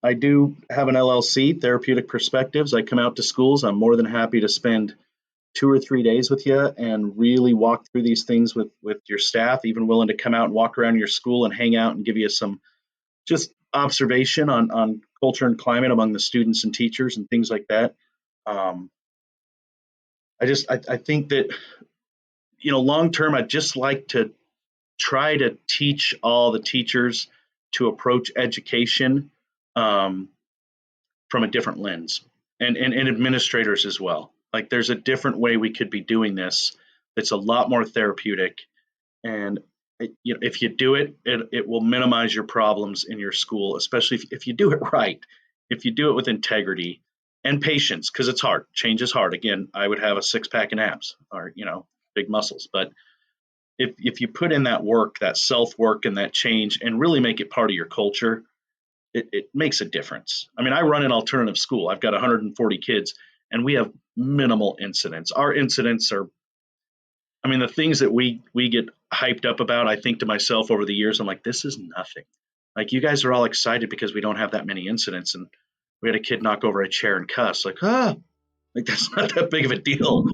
I do have an LLC, Therapeutic Perspectives. I come out to schools. I'm more than happy to spend 2 or 3 days with you and really walk through these things with your staff, even willing to come out and walk around your school and hang out and give you some just observation on culture and climate among the students and teachers and things like that. I think that, long term, I'd just like to try to teach all the teachers to approach education from a different lens, and administrators as well. Like, there's a different way we could be doing this that's a lot more therapeutic, and if you do it, it will minimize your problems in your school, especially if you do it right, if you do it with integrity and patience, because it's hard. Change is hard. Again, I would have a 6-pack and abs, or big muscles, but if you put in that work, that self-work and that change, and really make it part of your culture, it makes a difference. I mean, I run an alternative school. I've got 140 kids, and we have minimal incidents. Our incidents are, the things that we get hyped up about, I think to myself over the years, I'm like, this is nothing. Like, you guys are all excited because we don't have that many incidents, and we had a kid knock over a chair and cuss. Like, that's not that big of a deal.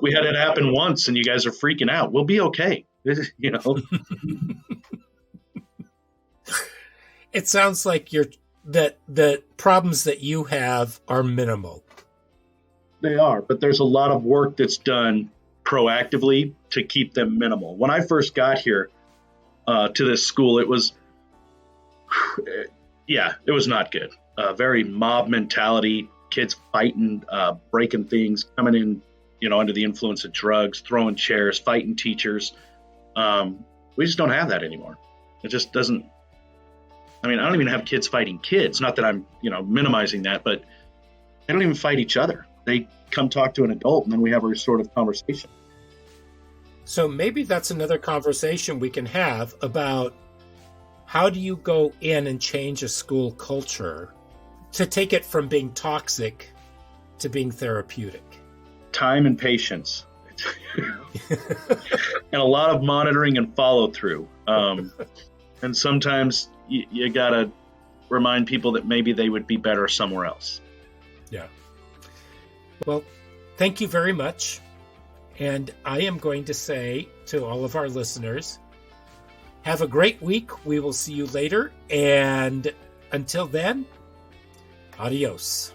We had it happen once, and you guys are freaking out. We'll be okay. It sounds like the problems that you have are minimal. They are, but there's a lot of work that's done proactively to keep them minimal. When I first got here to this school, it was not good. Very mob mentality, kids fighting, breaking things, coming in, under the influence of drugs, throwing chairs, fighting teachers. We just don't have that anymore. It just doesn't. I don't even have kids fighting kids. Not that I'm, minimizing that, but they don't even fight each other. they come talk to an adult, and then we have a restorative conversation. So maybe that's another conversation we can have about how do you go in and change a school culture to take it from being toxic to being therapeutic. Time and patience. And a lot of monitoring and follow through. And sometimes you got to remind people that maybe they would be better somewhere else. Yeah. Well, thank you very much. And I am going to say to all of our listeners, have a great week. We will see you later. And until then, adios.